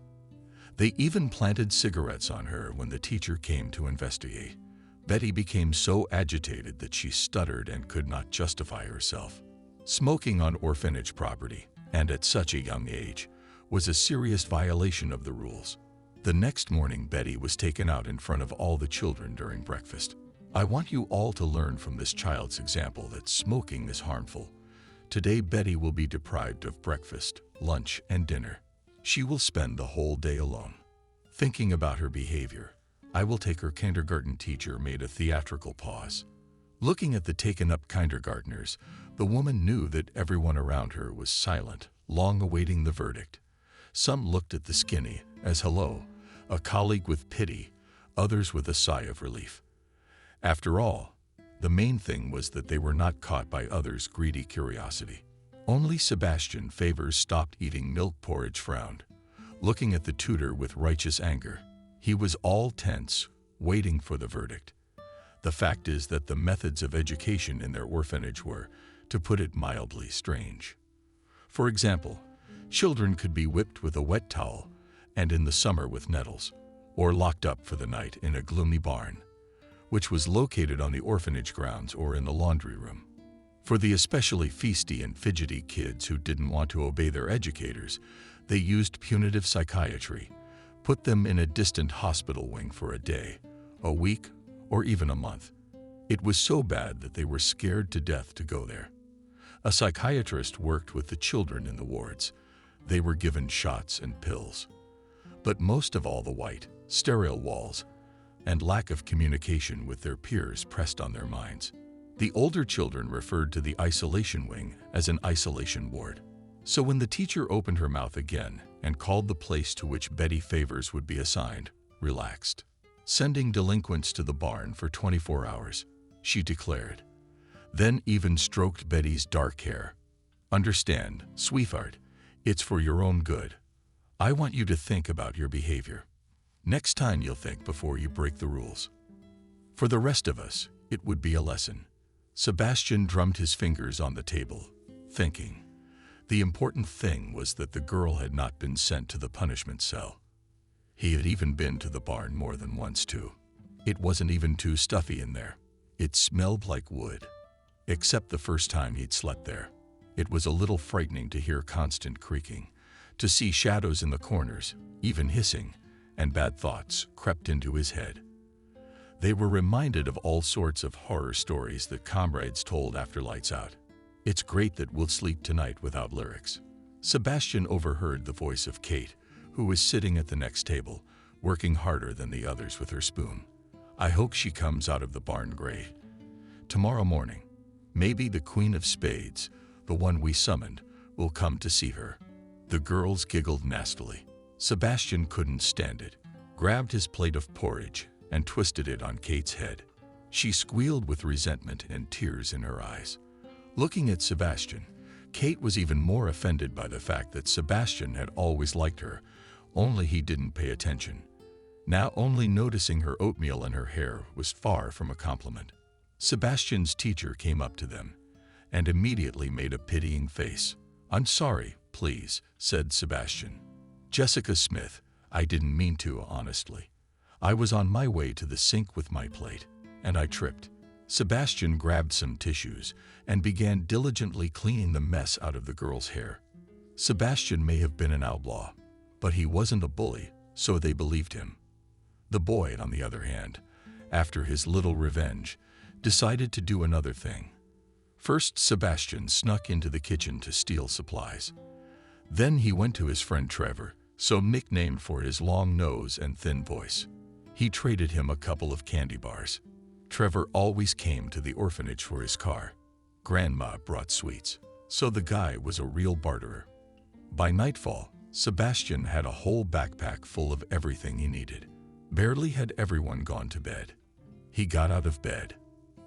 They even planted cigarettes on her when the teacher came to investigate. Betty became so agitated that she stuttered and could not justify herself. Smoking on orphanage property, and at such a young age, was a serious violation of the rules. The next morning, Betty was taken out in front of all the children during breakfast. I want you all to learn from this child's example that smoking is harmful. Today, Betty will be deprived of breakfast, lunch, and dinner. She will spend the whole day alone. Thinking about her behavior, I will take her kindergarten teacher made a theatrical pause. Looking at the taken-up kindergartners, the woman knew that everyone around her was silent, long awaiting the verdict. Some looked at the skinny as hello, a colleague with pity, others with a sigh of relief. After all, the main thing was that they were not caught by others' greedy curiosity. Only Sebastian Favors stopped eating milk porridge, frowned, looking at the tutor with righteous anger. He was all tense, waiting for the verdict. The fact is that the methods of education in their orphanage were, to put it mildly, strange. For example, children could be whipped with a wet towel, and in the summer with nettles, or locked up for the night in a gloomy barn, which was located on the orphanage grounds or in the laundry room. For the especially feisty and fidgety kids who didn't want to obey their educators, they used punitive psychiatry, put them in a distant hospital wing for a day, a week, or even a month. It was so bad that they were scared to death to go there. A psychiatrist worked with the children in the wards. They were given shots and pills. But most of all, the white, sterile walls and lack of communication with their peers pressed on their minds. The older children referred to the isolation wing as an isolation ward. So when the teacher opened her mouth again and called the place to which Betty Favors would be assigned, relaxed, sending delinquents to the barn for 24 hours, she declared. Then even stroked Betty's dark hair. Understand, sweetheart, it's for your own good. I want you to think about your behavior. Next time you'll think before you break the rules. For the rest of us, it would be a lesson. Sebastian drummed his fingers on the table, thinking. The important thing was that the girl had not been sent to the punishment cell. He had even been to the barn more than once, too. It wasn't even too stuffy in there. It smelled like wood. Except the first time he'd slept there. It was a little frightening to hear constant creaking, to see shadows in the corners, even hissing, and bad thoughts crept into his head. They were reminded of all sorts of horror stories that comrades told after lights out. It's great that we'll sleep tonight without lyrics. Sebastian overheard the voice of Kate, who was sitting at the next table, working harder than the others with her spoon. I hope she comes out of the barn gray. Tomorrow morning, maybe the Queen of Spades, the one we summoned, will come to see her. The girls giggled nastily. Sebastian couldn't stand it, grabbed his plate of porridge, and twisted it on Kate's head. She squealed with resentment and tears in her eyes. Looking at Sebastian, Kate was even more offended by the fact that Sebastian had always liked her, only he didn't pay attention. Now only noticing her oatmeal and her hair was far from a compliment. Sebastian's teacher came up to them and immediately made a pitying face. "I'm sorry, please," said Sebastian. "Jessica Smith, I didn't mean to, honestly. I was on my way to the sink with my plate, and I tripped." Sebastian grabbed some tissues and began diligently cleaning the mess out of the girl's hair. Sebastian may have been an outlaw, but he wasn't a bully, so they believed him. The boy, on the other hand, after his little revenge, decided to do another thing. First, Sebastian snuck into the kitchen to steal supplies. Then he went to his friend Trevor, so nicknamed for his long nose and thin voice. He traded him a couple of candy bars. Trevor always came to the orphanage for his car. Grandma brought sweets, so the guy was a real barterer. By nightfall, Sebastian had a whole backpack full of everything he needed. Barely had everyone gone to bed. He got out of bed.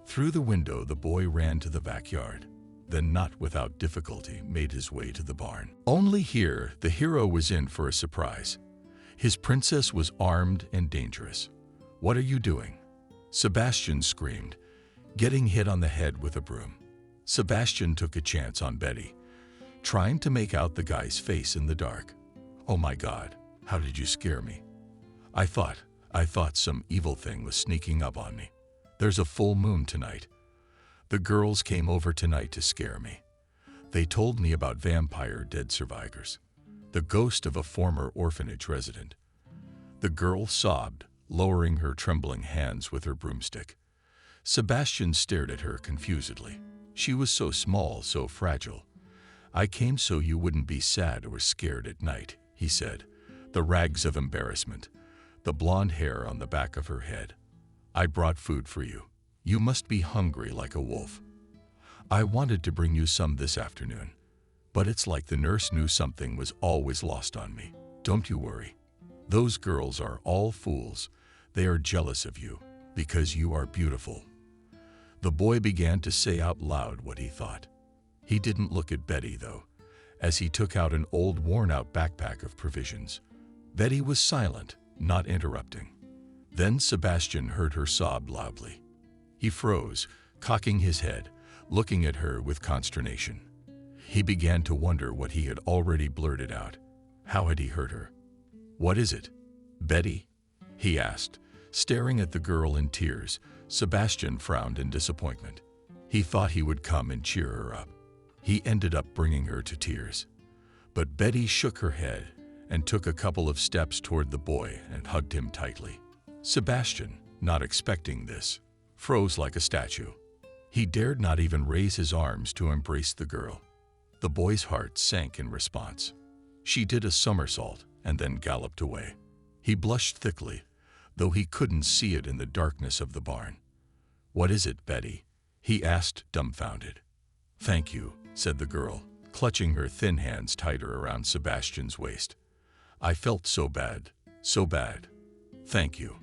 Through the window, the boy ran to the backyard, then not without difficulty made his way to the barn. Only here, the hero was in for a surprise. His princess was armed and dangerous. "What are you doing?" Sebastian screamed, getting hit on the head with a broom. Sebastian took a chance on Betty, trying to make out the guy's face in the dark. "Oh my God, how did you scare me? I thought some evil thing was sneaking up on me. There's a full moon tonight. The girls came over tonight to scare me. They told me about vampire dead survivors, the ghost of a former orphanage resident." The girl sobbed, lowering her trembling hands with her broomstick. Sebastian stared at her confusedly. She was so small, so fragile. "I came so you wouldn't be sad or scared at night," he said, the rags of embarrassment, the blonde hair on the back of her head. "I brought food for you. You must be hungry like a wolf. I wanted to bring you some this afternoon, but it's like the nurse knew something was always lost on me. Don't you worry. Those girls are all fools. They are jealous of you because you are beautiful." The boy began to say out loud what he thought. He didn't look at Betty, though, as he took out an old worn-out backpack of provisions. Betty was silent, not interrupting. Then Sebastian heard her sob loudly. He froze, cocking his head, looking at her with consternation. He began to wonder what he had already blurted out. How had he hurt her? "What is it, Betty?" he asked, staring at the girl in tears. Sebastian frowned in disappointment. He thought he would come and cheer her up. He ended up bringing her to tears. But Betty shook her head and took a couple of steps toward the boy and hugged him tightly. Sebastian, not expecting this, froze like a statue. He dared not even raise his arms to embrace the girl. The boy's heart sank in response. She did a somersault and then galloped away. He blushed thickly, though he couldn't see it in the darkness of the barn. "What is it, Betty?" he asked, dumbfounded. "Thank you," said the girl, clutching her thin hands tighter around Sebastian's waist. "I felt so bad, so bad. Thank you."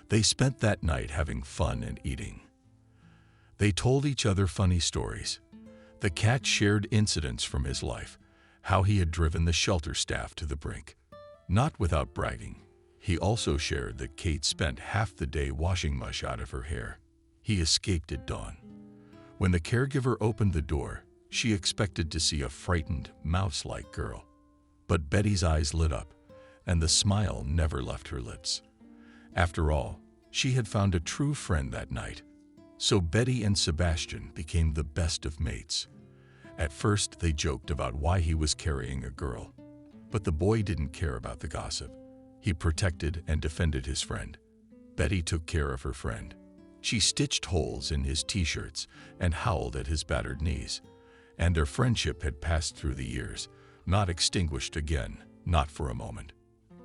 They spent that night having fun and eating. They told each other funny stories. The cat shared incidents from his life, how he had driven the shelter staff to the brink. Not without bragging, he also shared that Kate spent half the day washing mush out of her hair. He escaped at dawn. When the caregiver opened the door, she expected to see a frightened, mouse-like girl. But Betty's eyes lit up, and the smile never left her lips. After all, she had found a true friend that night. So Betty and Sebastian became the best of mates. At first, they joked about why he was carrying a girl. But the boy didn't care about the gossip. He protected and defended his friend. Betty took care of her friend. She stitched holes in his t-shirts and howled at his battered knees. And their friendship had passed through the years, not extinguished again, not for a moment.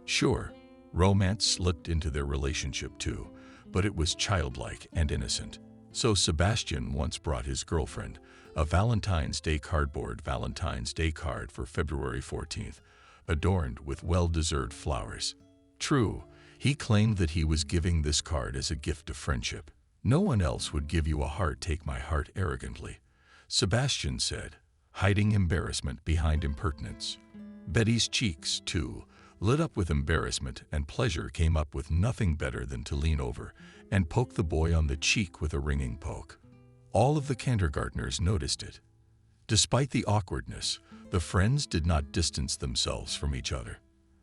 Sure, romance slipped into their relationship too, but it was childlike and innocent. So Sebastian once brought his girlfriend a Valentine's Day cardboard Valentine's Day card for February 14th, adorned with well-deserved flowers. True, he claimed that he was giving this card as a gift of friendship. "No one else would give you a heart, take my heart," arrogantly, Sebastian said, hiding embarrassment behind impertinence. Betty's cheeks, too, lit up with embarrassment, and pleasure came up with nothing better than to lean over and poke the boy on the cheek with a ringing poke. All of the kindergartners noticed it. Despite the awkwardness, the friends did not distance themselves from each other.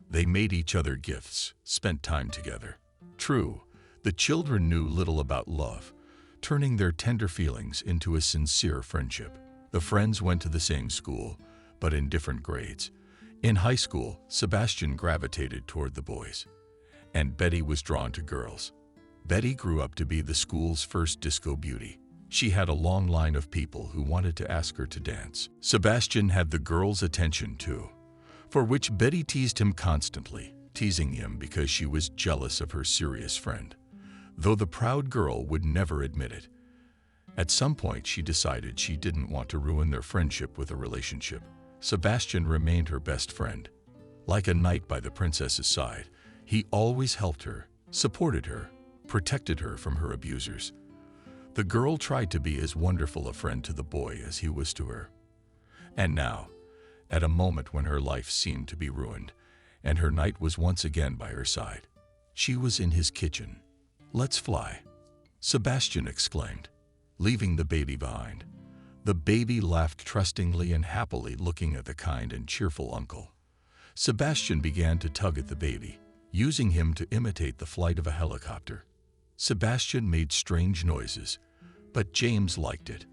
They made each other gifts, spent time together. True, the children knew little about love, turning their tender feelings into a sincere friendship. The friends went to the same school, but in different grades. In high school, Sebastian gravitated toward the boys. and Betty was drawn to girls. Betty grew up to be the school's first disco beauty. She had a long line of people who wanted to ask her to dance. Sebastian had the girls' attention too, for which Betty teased him constantly, teasing him because she was jealous of her serious friend, though the proud girl would never admit it. At some point, she decided she didn't want to ruin their friendship with a relationship. Sebastian remained her best friend. Like a knight by the princess's side, he always helped her, supported her, protected her from her abusers. The girl tried to be as wonderful a friend to the boy as he was to her. And now, at a moment when her life seemed to be ruined, and her knight was once again by her side, she was in his kitchen. "Let's fly," Sebastian exclaimed, leaving the baby behind. The baby laughed trustingly and happily, looking at the kind and cheerful uncle. Sebastian began to tug at the baby, using him to imitate the flight of a helicopter. Sebastian made strange noises, but James liked it.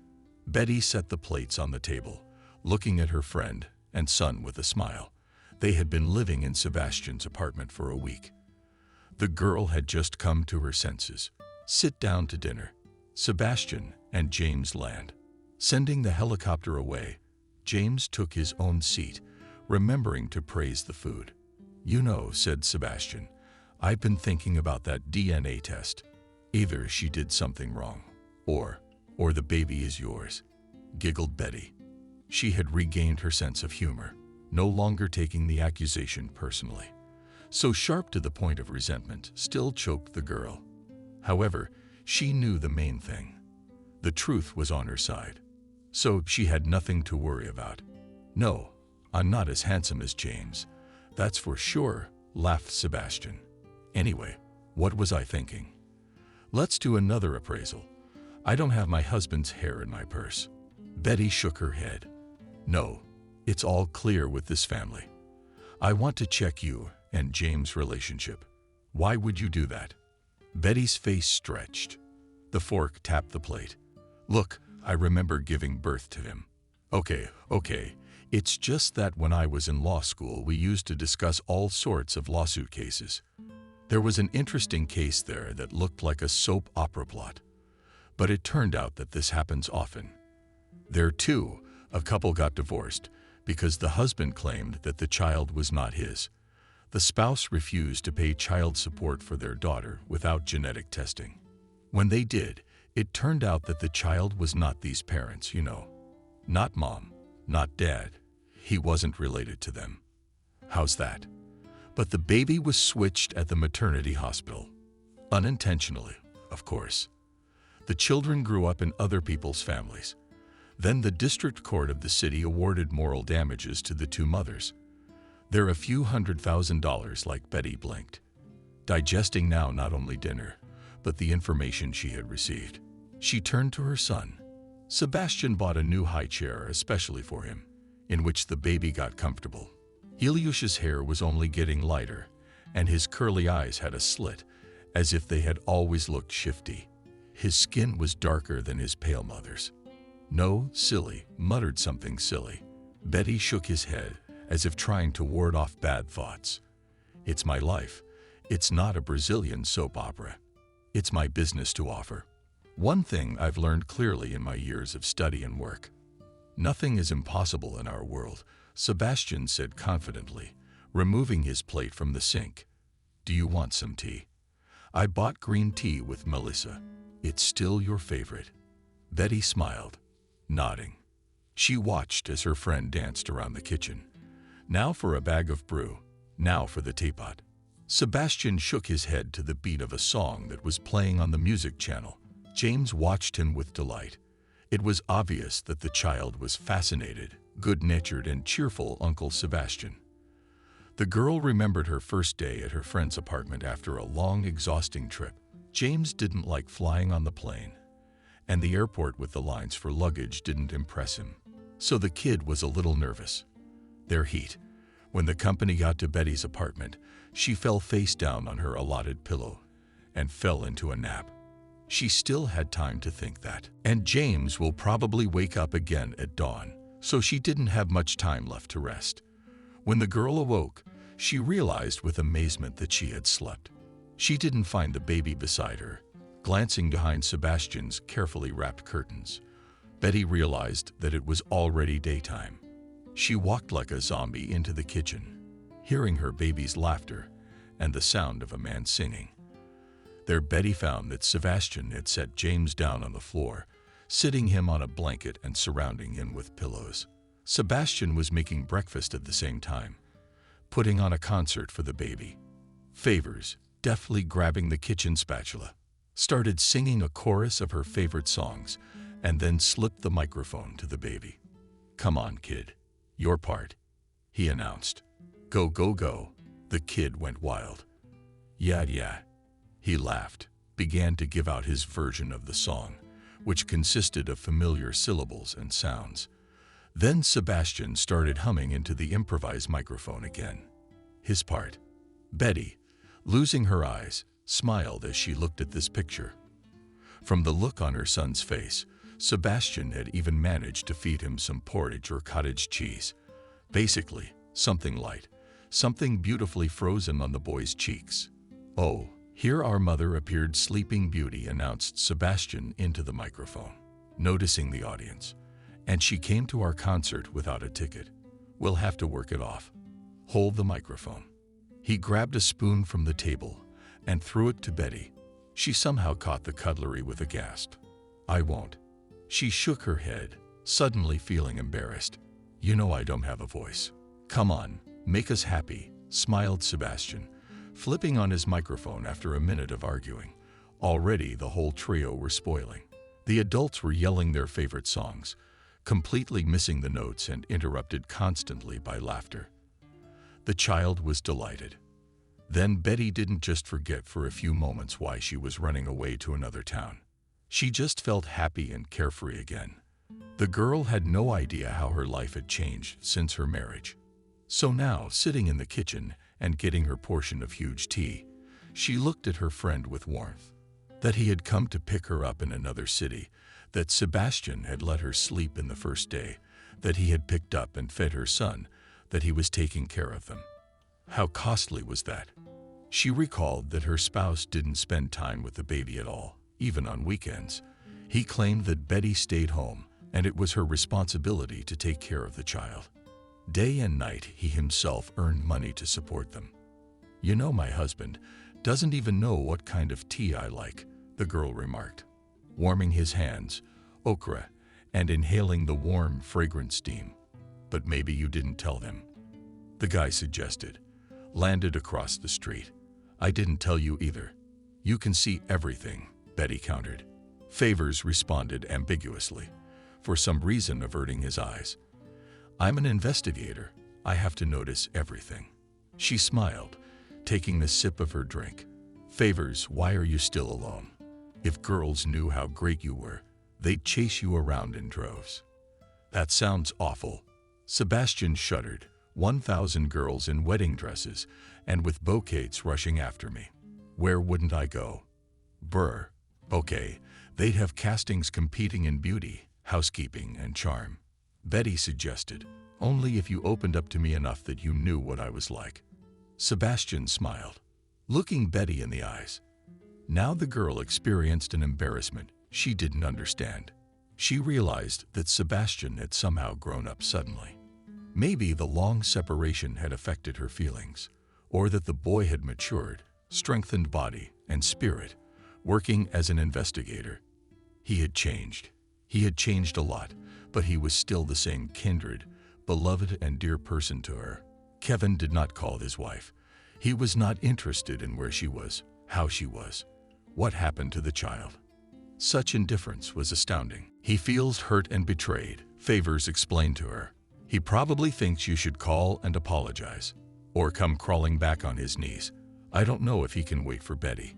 Betty set the plates on the table, looking at her friend and son with a smile. They had been living in Sebastian's apartment for a week. The girl had just come to her senses. "Sit down to dinner," Sebastian and James land. Sending the helicopter away, James took his own seat, remembering to praise the food. "You know," said Sebastian, "I've been thinking about that DNA test. Either she did something wrong, or the baby is yours," giggled Betty. She had regained her sense of humor, no longer taking the accusation personally. So sharp to the point of resentment still choked the girl. However, she knew the main thing. The truth was on her side. So she had nothing to worry about. "No, I'm not as handsome as James, that's for sure," laughed Sebastian. "Anyway, what was I thinking? Let's do another appraisal. I don't have my husband's hair in my purse." Betty shook her head. "No, it's all clear with this family. I want to check you and James' relationship." "Why would you do that?" Betty's face stretched. The fork tapped the plate. "Look, I remember giving birth to him." Okay. It's just that when I was in law school, we used to discuss all sorts of lawsuit cases. There was an interesting case there that looked like a soap opera plot. But it turned out that this happens often. There too, a couple got divorced because the husband claimed that the child was not his. The spouse refused to pay child support for their daughter without genetic testing. When they did, it turned out that the child was not these parents, Not mom, not dad. He wasn't related to them. How's that? But the baby was switched at the maternity hospital. Unintentionally, of course. The children grew up in other people's families. Then the district court of the city awarded moral damages to the two mothers. They're a few $100,000, like Betty blinked, digesting now not only dinner, but the information she had received. She turned to her son. Sebastian bought a new high chair especially for him, in which the baby got comfortable. Ilyusha's hair was only getting lighter, and his curly eyes had a slit, as if they had always looked shifty. His skin was darker than his pale mother's. "No, silly," muttered something silly. Betty shook his head, as if trying to ward off bad thoughts. "It's my life. It's not a Brazilian soap opera. It's my business to offer. One thing I've learned clearly in my years of study and work. Nothing is impossible in our world," Sebastian said confidently, removing his plate from the sink. "Do you want some tea? I bought green tea with Melissa. It's still your favorite." Betty smiled, nodding. She watched as her friend danced around the kitchen. Now for a bag of brew, now for the teapot. Sebastian shook his head to the beat of a song that was playing on the music channel. James watched him with delight. It was obvious that the child was fascinated, good-natured, and cheerful Uncle Sebastian. The girl remembered her first day at her friend's apartment after a long, exhausting trip. James didn't like flying on the plane, and the airport with the lines for luggage didn't impress him. So the kid was a little nervous. Their heat. When the company got to Betty's apartment, she fell face down on her allotted pillow and fell into a nap. She still had time to think that. And James will probably wake up again at dawn, so she didn't have much time left to rest. When the girl awoke, she realized with amazement that she had slept. She didn't find the baby beside her. Glancing behind Sebastian's carefully wrapped curtains, Betty realized that it was already daytime. She walked like a zombie into the kitchen, hearing her baby's laughter and the sound of a man singing. There, Betty found that Sebastian had set James down on the floor, sitting him on a blanket and surrounding him with pillows. Sebastian was making breakfast at the same time, putting on a concert for the baby. Favors, deftly grabbing the kitchen spatula, started singing a chorus of her favorite songs and then slipped the microphone to the baby. "Come on, kid. Your part," he announced. "Go, go, go." The kid went wild. Yeah. He laughed, began to give out his version of the song, which consisted of familiar syllables and sounds. Then Sebastian started humming into the improvised microphone again. His part. Betty, losing her eyes, smiled as she looked at this picture. From the look on her son's face, Sebastian had even managed to feed him some porridge or cottage cheese. Basically, something light, something beautifully frozen on the boy's cheeks. "Oh, here our mother appeared, Sleeping Beauty," announced Sebastian into the microphone, noticing the audience. "And she came to our concert without a ticket. We'll have to work it off. Hold the microphone." He grabbed a spoon from the table and threw it to Betty. She somehow caught the cutlery with a gasp. "I won't." She shook her head, suddenly feeling embarrassed. "You know I don't have a voice." "Come on, make us happy," smiled Sebastian, flipping on his microphone after a minute of arguing. Already the whole trio were spoiling. The adults were yelling their favorite songs, completely missing the notes and interrupted constantly by laughter. The child was delighted. Then Betty didn't just forget for a few moments why she was running away to another town. She just felt happy and carefree again. The girl had no idea how her life had changed since her marriage. So now, sitting in the kitchen and getting her portion of huge tea, she looked at her friend with warmth. That he had come to pick her up in another city, that Sebastian had let her sleep in the first day, that he had picked up and fed her son, that he was taking care of them. How costly was that? She recalled that her spouse didn't spend time with the baby at all, even on weekends. He claimed that Betty stayed home, and it was her responsibility to take care of the child. Day and night, he himself earned money to support them. "You know, my husband doesn't even know what kind of tea I like," the girl remarked, warming his hands, okra, and inhaling the warm, fragrant steam. "But maybe you didn't tell them," the guy suggested. "Landed across the street. I didn't tell you either." "You can see everything," Betty countered. Favors responded ambiguously, for some reason averting his eyes. "I'm an investigator. I have to notice everything." She smiled, taking a sip of her drink. "Favors, why are you still alone? If girls knew how great you were, they'd chase you around in droves." "That sounds awful." Sebastian shuddered. 1,000 girls in wedding dresses and with bouquets rushing after me. Where wouldn't I go? Brr. Okay, they'd have castings competing in beauty, housekeeping, and charm. Betty suggested, only if you opened up to me enough that you knew what I was like. Sebastian smiled, looking Betty in the eyes. Now the girl experienced an embarrassment she didn't understand. She realized that Sebastian had somehow grown up suddenly. Maybe the long separation had affected her feelings, or that the boy had matured, strengthened body and spirit, working as an investigator. He had changed. He had changed a lot, but he was still the same kindred, beloved and dear person to her. Kevin did not call his wife. He was not interested in where she was, how she was, what happened to the child. Such indifference was astounding. He feels hurt and betrayed, Favors explained to her. He probably thinks you should call and apologize, or come crawling back on his knees. I don't know if he can wait for Betty.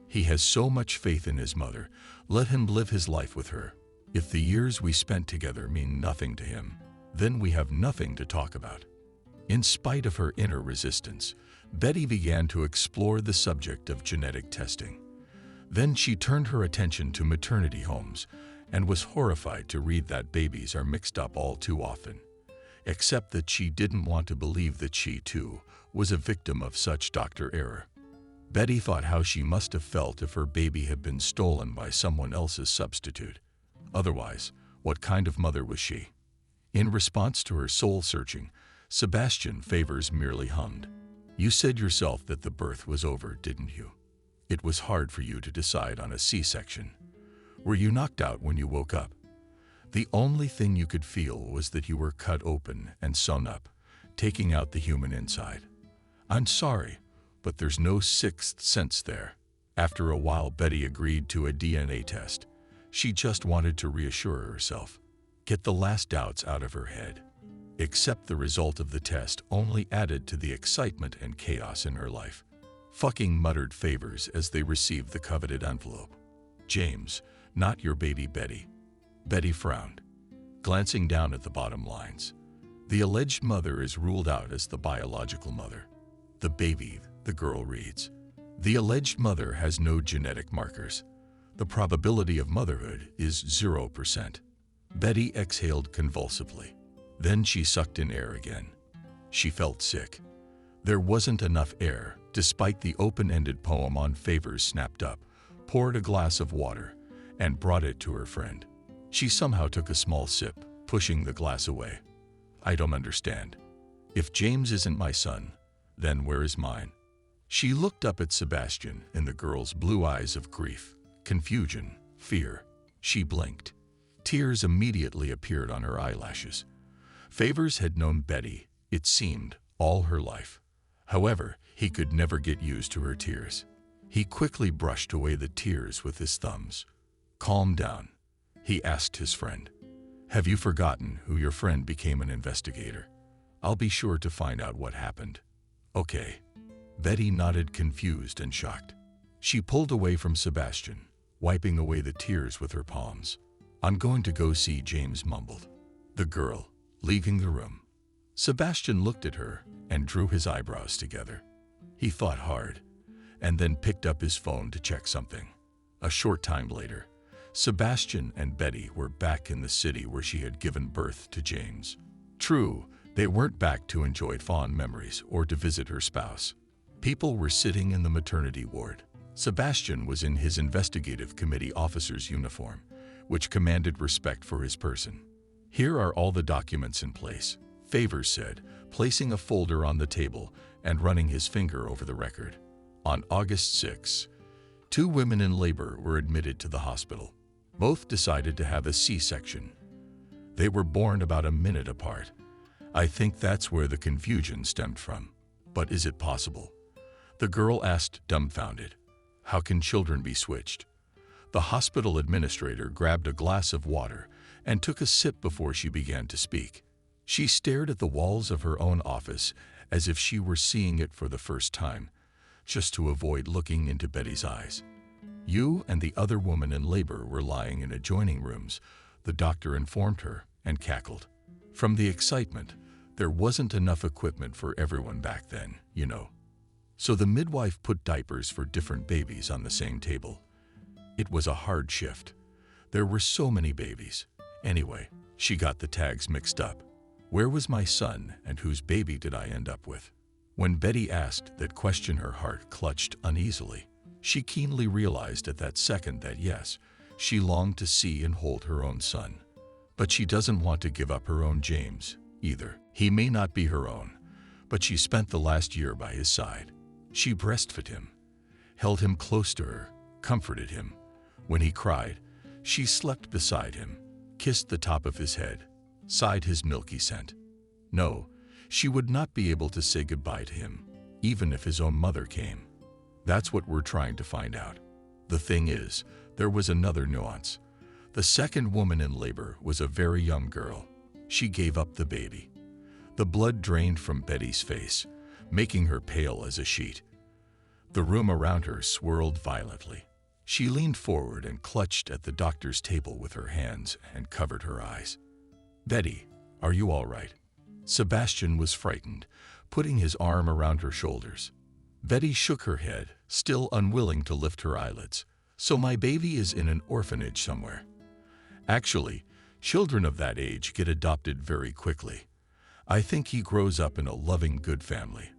He has so much faith in his mother. Let him live his life with her. If the years we spent together mean nothing to him, then we have nothing to talk about. In spite of her inner resistance, Betty began to explore the subject of genetic testing. Then she turned her attention to maternity homes and was horrified to read that babies are mixed up all too often. Except that she didn't want to believe that she, too, was a victim of such doctor error. Betty thought how she must have felt if her baby had been stolen by someone else's substitute. Otherwise, what kind of mother was she? In response to her soul-searching, Sebastian Favors merely hummed. You said yourself that the birth was over, didn't you? It was hard for you to decide on a C-section. Were you knocked out when you woke up? The only thing you could feel was that you were cut open and sewn up, taking out the human inside. I'm sorry, but there's no sixth sense there. After a while, Betty agreed to a DNA test. She just wanted to reassure herself, get the last doubts out of her head. Except the result of the test only added to the excitement and chaos in her life. Fucking muttered Favors as they received the coveted envelope. James, not your baby Betty. Betty frowned, glancing down at the bottom lines. The alleged mother is ruled out as the biological mother. The baby, the girl reads. The alleged mother has no genetic markers. The probability of motherhood is 0%. Betty exhaled convulsively. Then she sucked in air again. She felt sick. There wasn't enough air, despite the open-ended poem on Favors snapped up, poured a glass of water, and brought it to her friend. She somehow took a small sip, pushing the glass away. I don't understand. If James isn't my son, then where is mine? She looked up at Sebastian in the girl's blue eyes of grief, confusion, fear. She blinked. Tears immediately appeared on her eyelashes. Favors had known Betty, it seemed, all her life. However, he could never get used to her tears. He quickly brushed away the tears with his thumbs. Calm down, he asked his friend. Have you forgotten who your friend became an investigator? I'll be sure to find out what happened. Okay. Betty nodded, confused and shocked. She pulled away from Sebastian, wiping away the tears with her palms. I'm going to go see James, mumbled the girl, leaving the room. Sebastian looked at her and drew his eyebrows together. He thought hard, and then picked up his phone to check something. A short time later, Sebastian and Betty were back in the city where she had given birth to James. True, they weren't back to enjoy fond memories or to visit her spouse. People were sitting in the maternity ward. Sebastian was in his investigative committee officer's uniform, which commanded respect for his person. Here are all the documents in place, Favors said, placing a folder on the table and running his finger over the record. On August 6, 2 women in labor were admitted to the hospital. Both decided to have a C-section. They were born about a minute apart. I think that's where the confusion stemmed from. But is it possible? The girl asked, dumbfounded. How can children be switched? The hospital administrator grabbed a glass of water and took a sip before she began to speak. She stared at the walls of her own office as if she were seeing it for the first time, just to avoid looking into Betty's eyes. You and the other woman in labor were lying in adjoining rooms, the doctor informed her, and cackled. From the excitement, there wasn't enough equipment for everyone back then, you know. So the midwife put diapers for different babies on the same table. It was a hard shift. There were so many babies. Anyway, she got the tags mixed up. Where was my son and whose baby did I end up with? When Betty asked that question, her heart clutched uneasily. She keenly realized at that second that yes, she longed to see and hold her own son. But she doesn't want to give up her own James, either. He may not be her own, but she spent the last year by his side. She breastfed him, held him close to her, comforted him. When he cried, she slept beside him, kissed the top of his head, sighed his milky scent. No, she would not be able to say goodbye to him, even if his own mother came. That's what we're trying to find out. The thing is, there was another nuance. The second woman in labor was a very young girl. She gave up the baby. The blood drained from Betty's face, making her pale as a sheet. The room around her swirled violently. She leaned forward and clutched at the doctor's table with her hands and covered her eyes. Betty, are you all right? Sebastian was frightened, putting his arm around her shoulders. Betty shook her head, still unwilling to lift her eyelids. So my baby is in an orphanage somewhere. Actually, children of that age get adopted very quickly. I think he grows up in a loving, good family.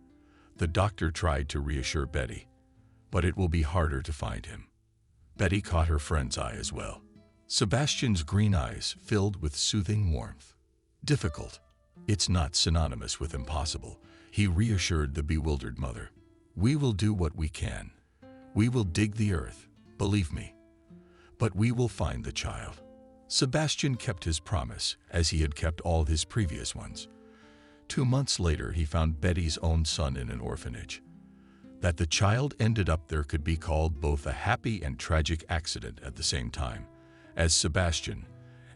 The doctor tried to reassure Betty. but it will be harder to find him. Betty caught her friend's eye as well. Sebastian's green eyes filled with soothing warmth. Difficult. It's not synonymous with impossible, he reassured the bewildered mother. We will do what we can. We will dig the earth, believe me. But we will find the child. Sebastian kept his promise, as he had kept all his previous ones. 2 months later, he found Betty's own son in an orphanage. That the child ended up there could be called both a happy and tragic accident at the same time, as Sebastian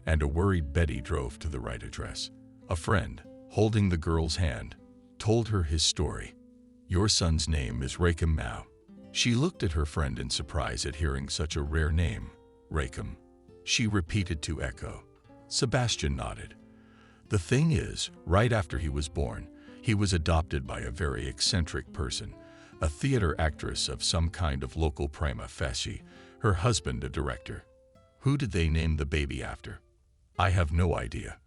and a worried Betty drove to the right address. A friend, holding the girl's hand, told her his story. Your son's name is Rakim Mao. She looked at her friend in surprise at hearing such a rare name, Rakim. She repeated to echo. Sebastian nodded. The thing is, right after he was born, he was adopted by a very eccentric person, a theater actress of some kind of local prima facie, her husband a director. Who did they name the baby after? I have no idea.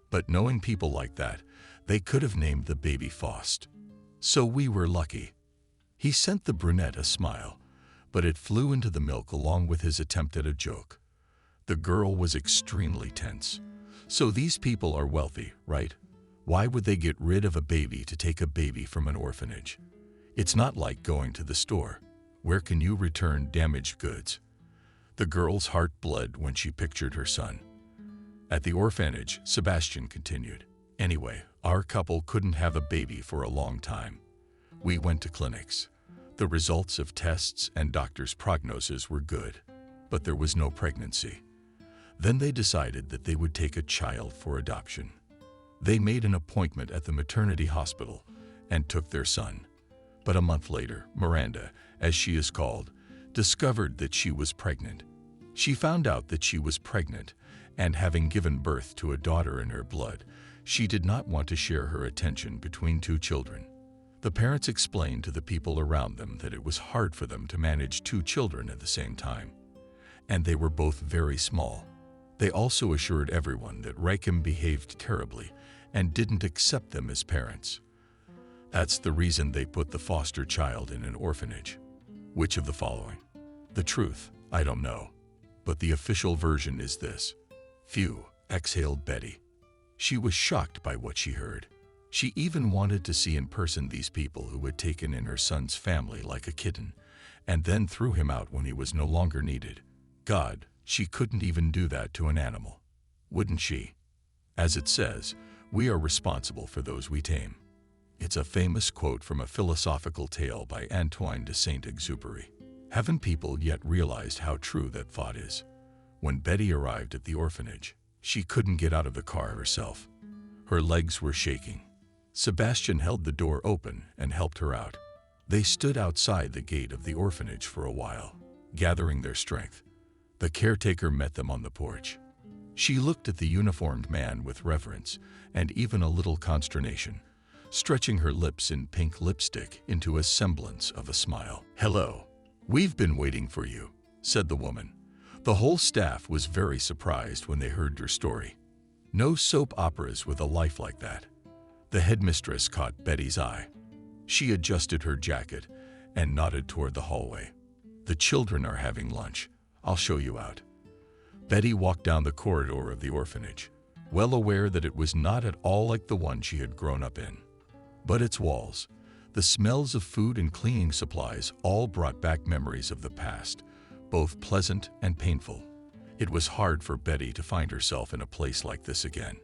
But knowing people like that, they could have named the baby Faust. So we were lucky. He sent the brunette a smile, but it flew into the milk along with his attempt at a joke. The girl was extremely tense. So these people are wealthy, right? Why would they get rid of a baby to take a baby from an orphanage? It's not like going to the store. Where can you return damaged goods? The girl's heart bled when she pictured her son. At the orphanage, Sebastian continued. Anyway, our couple couldn't have a baby for a long time. We went to clinics. The results of tests and doctors' prognoses were good, but there was no pregnancy. Then they decided that they would take a child for adoption. They made an appointment at the maternity hospital and took their son. But a month later, Miranda, as she is called, discovered that she was pregnant. She found out that she was pregnant, and having given birth to a daughter in her blood, she did not want to share her attention between 2 children. The parents explained to the people around them that it was hard for them to manage 2 children at the same time, and they were both very small. They also assured everyone that Rakim behaved terribly and didn't accept them as parents. That's the reason they put the foster child in an orphanage. Which of the following? The truth, I don't know. But the official version is this. Phew, exhaled Betty. She was shocked by what she heard. She even wanted to see in person these people who had taken in her son's family like a kitten, and then threw him out when he was no longer needed. God, she couldn't even do that to an animal. Wouldn't she? As it says, we are responsible for those we tame. It's a famous quote from a philosophical tale by Antoine de Saint-Exupéry. Haven't people yet realized how true that thought is? When Betty arrived at the orphanage, she couldn't get out of the car herself. Her legs were shaking. Sebastian held the door open and helped her out. They stood outside the gate of the orphanage for a while, gathering their strength. The caretaker met them on the porch. She looked at the uniformed man with reverence and even a little consternation, stretching her lips in pink lipstick into a semblance of a smile. Hello. We've been waiting for you, said the woman. The whole staff was very surprised when they heard your story. No soap operas with a life like that. The headmistress caught Betty's eye. She adjusted her jacket and nodded toward the hallway. The children are having lunch. I'll show you out. Betty walked down the corridor of the orphanage, well aware that it was not at all like the one she had grown up in. But its walls, the smells of food and cleaning supplies all brought back memories of the past, both pleasant and painful. It was hard for Betty to find herself in a place like this again.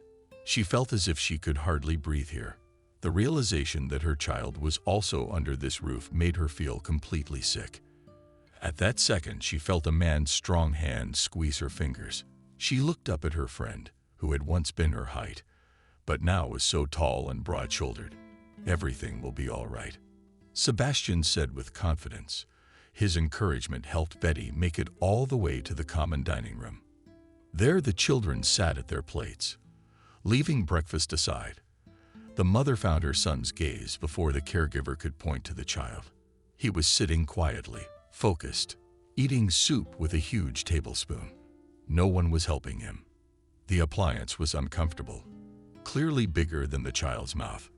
She felt as if she could hardly breathe here. The realization that her child was also under this roof made her feel completely sick. At that second, she felt a man's strong hand squeeze her fingers. She looked up at her friend, who had once been her height, but now was so tall and broad-shouldered. Everything will be all right, Sebastian said with confidence. His encouragement helped Betty make it all the way to the common dining room. There the children sat at their plates. Leaving breakfast aside, the mother found her son's gaze before the caregiver could point to the child. He was sitting quietly, focused, eating soup with a huge tablespoon. No one was helping him. The appliance was uncomfortable, clearly bigger than the child's mouth.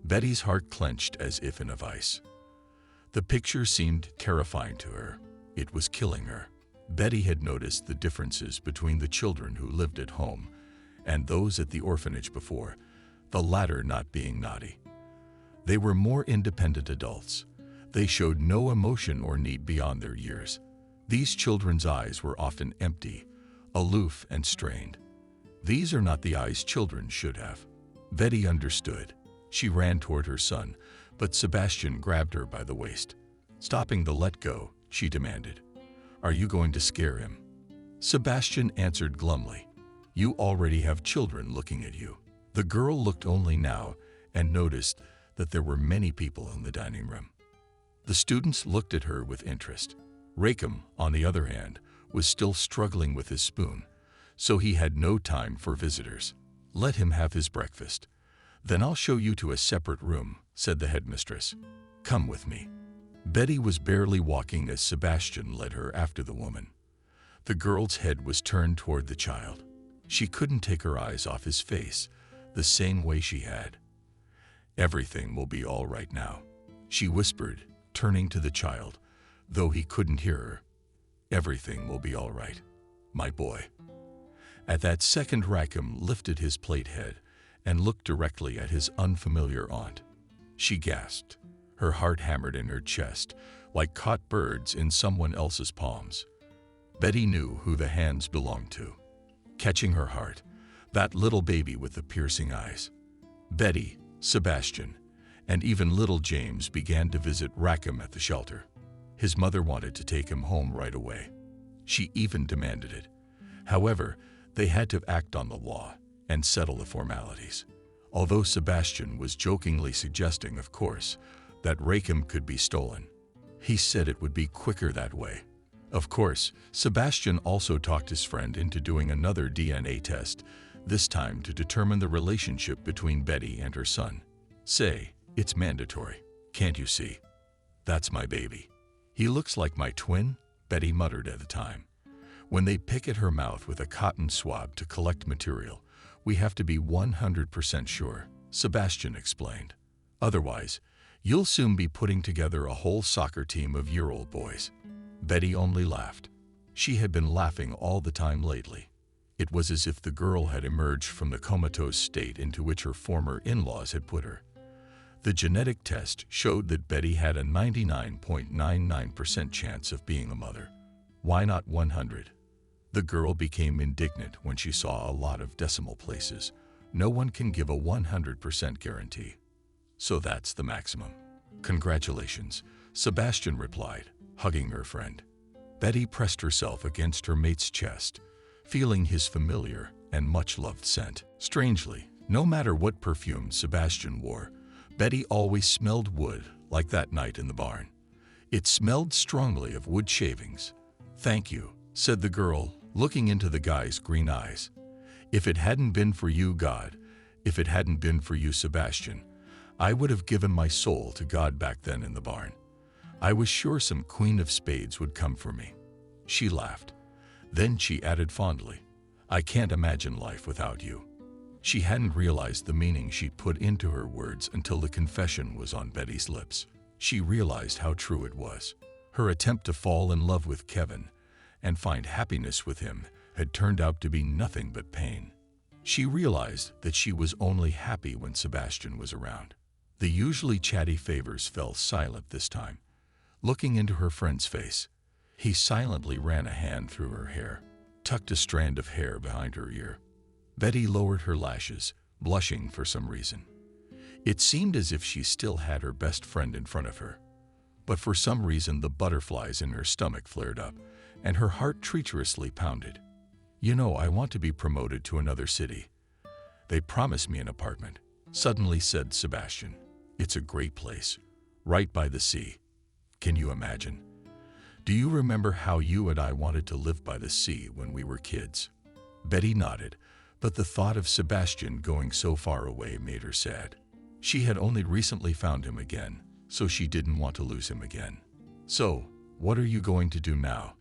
Betty's heart clenched as if in a vice. The picture seemed terrifying to her. It was killing her. Betty had noticed the differences between the children who lived at home and those at the orphanage before, the latter not being naughty. They were more independent adults. They showed no emotion or need beyond their years. These children's eyes were often empty, aloof, and strained. These are not the eyes children should have. Betty understood. She ran toward her son, but Sebastian grabbed her by the waist. Stopping the let go, she demanded, "Are you going to scare him?" Sebastian answered glumly, "You already have children looking at you." The girl looked only now and noticed that there were many people in the dining room. The students looked at her with interest. Rakim, on the other hand, was still struggling with his spoon, so he had no time for visitors. "Let him have his breakfast. Then I'll show you to a separate room," said the headmistress. "Come with me." Betty was barely walking as Sebastian led her after the woman. The girl's head was turned toward the child. She couldn't take her eyes off his face, the same way she had. "Everything will be all right now," she whispered, turning to the child, though he couldn't hear her. "Everything will be all right, my boy." At that second, Rakim lifted his plate head and looked directly at his unfamiliar aunt. She gasped. Her heart hammered in her chest, like caught birds in someone else's palms. Betty knew who the hands belonged to. Catching her heart, that little baby with the piercing eyes. Betty, Sebastian, and even little James began to visit Rakim at the shelter. His mother wanted to take him home right away. She even demanded it. However, they had to act on the law and settle the formalities. Although Sebastian was jokingly suggesting, of course, that Rakim could be stolen. He said it would be quicker that way. Of course, Sebastian also talked his friend into doing another DNA test, this time to determine the relationship between Betty and her son. "Say, it's mandatory. Can't you see? That's my baby. He looks like my twin," Betty muttered at the time. "When they pick at her mouth with a cotton swab to collect material, we have to be 100% sure," Sebastian explained. "Otherwise, you'll soon be putting together a whole soccer team of year-old boys." Betty only laughed. She had been laughing all the time lately. It was as if the girl had emerged from the comatose state into which her former in-laws had put her. The genetic test showed that Betty had a 99.99% chance of being a mother. Why not 100? The girl became indignant when she saw a lot of decimal places. No one can give a 100% guarantee. "So that's the maximum." "Congratulations," Sebastian replied, hugging her friend. Betty pressed herself against her mate's chest, feeling his familiar and much-loved scent. Strangely, no matter what perfume Sebastian wore, Betty always smelled wood, like that night in the barn. It smelled strongly of wood shavings. "Thank you," said the girl, looking into the guy's green eyes. "If it hadn't been for you, God, if it hadn't been for you, Sebastian, I would have given my soul to God back then in the barn. I was sure some queen of spades would come for me." She laughed. Then she added fondly, "I can't imagine life without you." She hadn't realized the meaning she'd put into her words until the confession was on Betty's lips. She realized how true it was. Her attempt to fall in love with Kevin and find happiness with him had turned out to be nothing but pain. She realized that she was only happy when Sebastian was around. The usually chatty Favors fell silent this time. Looking into her friend's face, he silently ran a hand through her hair, tucked a strand of hair behind her ear. Betty lowered her lashes, blushing for some reason. It seemed as if she still had her best friend in front of her. But for some reason the butterflies in her stomach flared up, and her heart treacherously pounded. "You know, I want to be promoted to another city. They promised me an apartment," suddenly said Sebastian. "It's a great place, right by the sea. Can you imagine? Do you remember how you and I wanted to live by the sea when we were kids?" Betty nodded, but the thought of Sebastian going so far away made her sad. She had only recently found him again, so she didn't want to lose him again. "So, what are you going to do now?"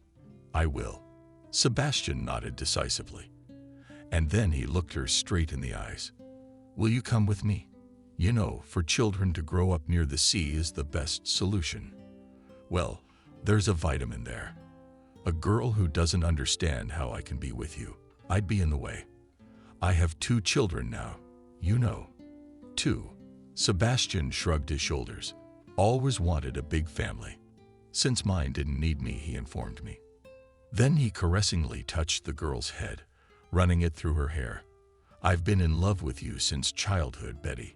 "I will." Sebastian nodded decisively. And then he looked her straight in the eyes. "Will you come with me? You know, for children to grow up near the sea is the best solution." Well, there's a vitamin there. A girl who doesn't understand how I can be with you. I'd be in the way. I have 2 children now, you know. 2. Sebastian shrugged his shoulders. Always wanted a big family. Since mine didn't need me, he informed me. Then he caressingly touched the girl's head, running it through her hair. I've been in love with you since childhood, Betty.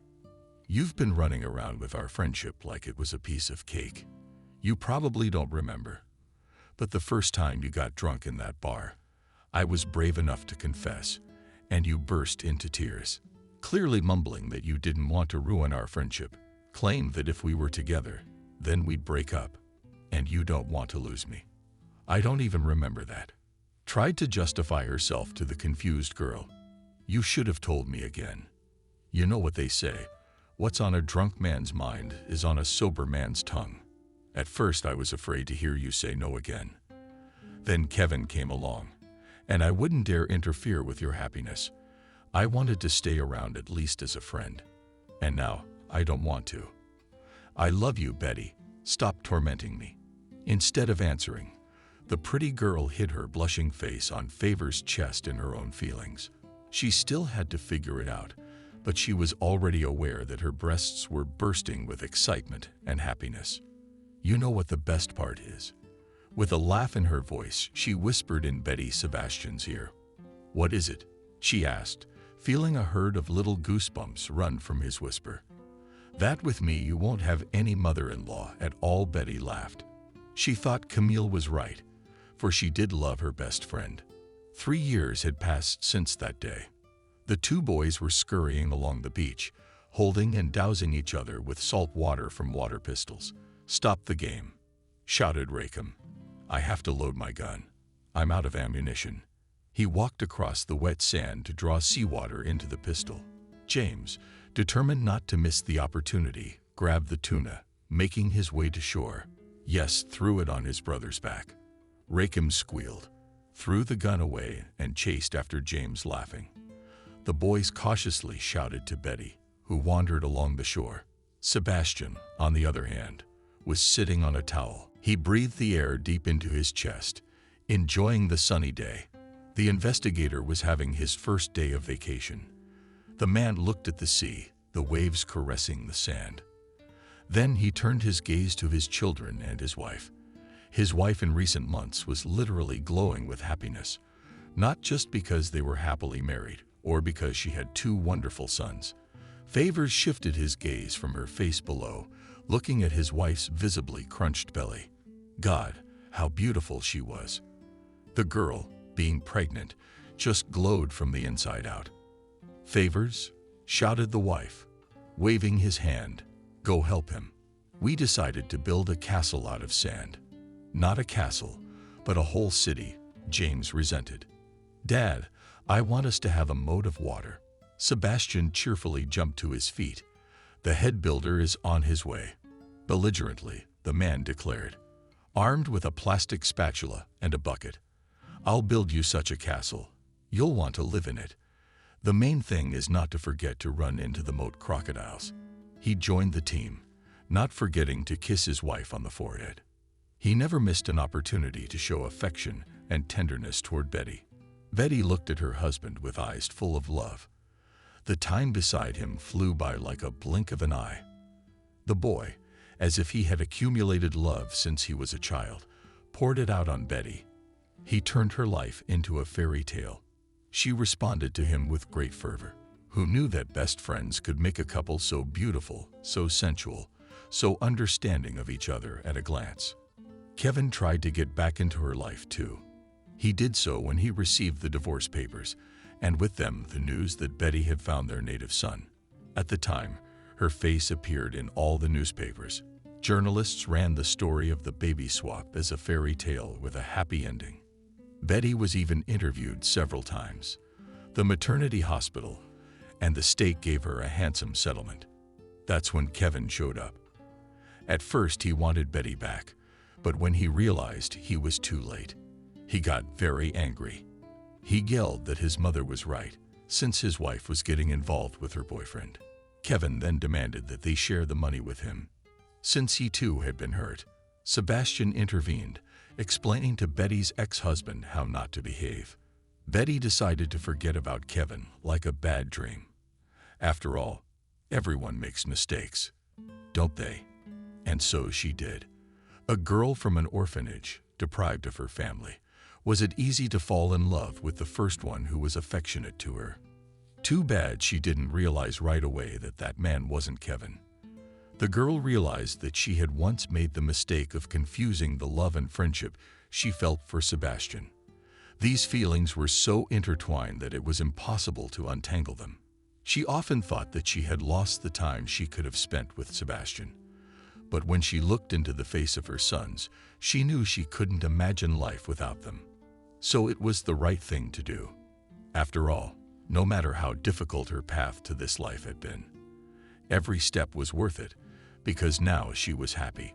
You've been running around with our friendship like it was a piece of cake. You probably don't remember. But the first time you got drunk in that bar, I was brave enough to confess, and you burst into tears, clearly mumbling that you didn't want to ruin our friendship, claimed that if we were together, then we'd break up, and you don't want to lose me. I don't even remember that. Tried to justify herself to the confused girl. You should have told me again. You know what they say, what's on a drunk man's mind is on a sober man's tongue. At first I was afraid to hear you say no again. Then Kevin came along, and I wouldn't dare interfere with your happiness. I wanted to stay around at least as a friend. And now, I don't want to. I love you, Betty. Stop tormenting me. Instead of answering, the pretty girl hid her blushing face on Favor's chest in her own feelings. She still had to figure it out, but she was already aware that her breasts were bursting with excitement and happiness. You know what the best part is? With a laugh in her voice, she whispered in Betty Sebastian's ear. What is it? She asked, feeling a herd of little goosebumps run from his whisper. That with me you won't have any mother-in-law at all, Betty laughed. She thought Camille was right, for she did love her best friend. 3 years had passed since that day. The 2 boys were scurrying along the beach, holding and dousing each other with salt water from water pistols. Stop the game, shouted Rakem. I have to load my gun. I'm out of ammunition. He walked across the wet sand to draw seawater into the pistol. James, determined not to miss the opportunity, grabbed the tuna, making his way to shore. Yes, threw it on his brother's back. Rakem squealed, threw the gun away, and chased after James, laughing. The boys cautiously shouted to Betty, who wandered along the shore. Sebastian, on the other hand, was sitting on a towel. He breathed the air deep into his chest, enjoying the sunny day. The investigator was having his first day of vacation. The man looked at the sea, the waves caressing the sand. Then he turned his gaze to his children and his wife. His wife in recent months was literally glowing with happiness, not just because they were happily married or because she had 2 wonderful sons. Favors shifted his gaze from her face below, looking at his wife's visibly crunched belly. God, how beautiful she was. The girl, being pregnant, just glowed from the inside out. Favors, shouted the wife, waving his hand. Go help him. We decided to build a castle out of sand. Not a castle, but a whole city, James resented. Dad, I want us to have a moat of water. Sebastian cheerfully jumped to his feet. The head builder is on his way. Belligerently, the man declared, armed with a plastic spatula and a bucket. I'll build you such a castle. You'll want to live in it. The main thing is not to forget to run into the moat crocodiles. He joined the team, not forgetting to kiss his wife on the forehead. He never missed an opportunity to show affection and tenderness toward Betty. Betty looked at her husband with eyes full of love. The time beside him flew by like a blink of an eye. The boy, as if he had accumulated love since he was a child, poured it out on Betty. He turned her life into a fairy tale. She responded to him with great fervor. Who knew that best friends could make a couple so beautiful, so sensual, so understanding of each other at a glance? Kevin tried to get back into her life too. He did so when he received the divorce papers, and with them the news that Betty had found their native son. At the time, her face appeared in all the newspapers. Journalists ran the story of the baby swap as a fairy tale with a happy ending. Betty was even interviewed several times. The maternity hospital and the state gave her a handsome settlement. That's when Kevin showed up. At first he wanted Betty back, but when he realized he was too late, he got very angry. He yelled that his mother was right, since his wife was getting involved with her boyfriend. Kevin then demanded that they share the money with him. Since he too had been hurt, Sebastian intervened, explaining to Betty's ex-husband how not to behave. Betty decided to forget about Kevin like a bad dream. After all, everyone makes mistakes, don't they? And so she did. A girl from an orphanage, deprived of her family, was it easy to fall in love with the first one who was affectionate to her? Too bad she didn't realize right away that that man wasn't Kevin. The girl realized that she had once made the mistake of confusing the love and friendship she felt for Sebastian. These feelings were so intertwined that it was impossible to untangle them. She often thought that she had lost the time she could have spent with Sebastian. But when she looked into the face of her sons, she knew she couldn't imagine life without them. So it was the right thing to do. After all, no matter how difficult her path to this life had been, every step was worth it, because now she was happy.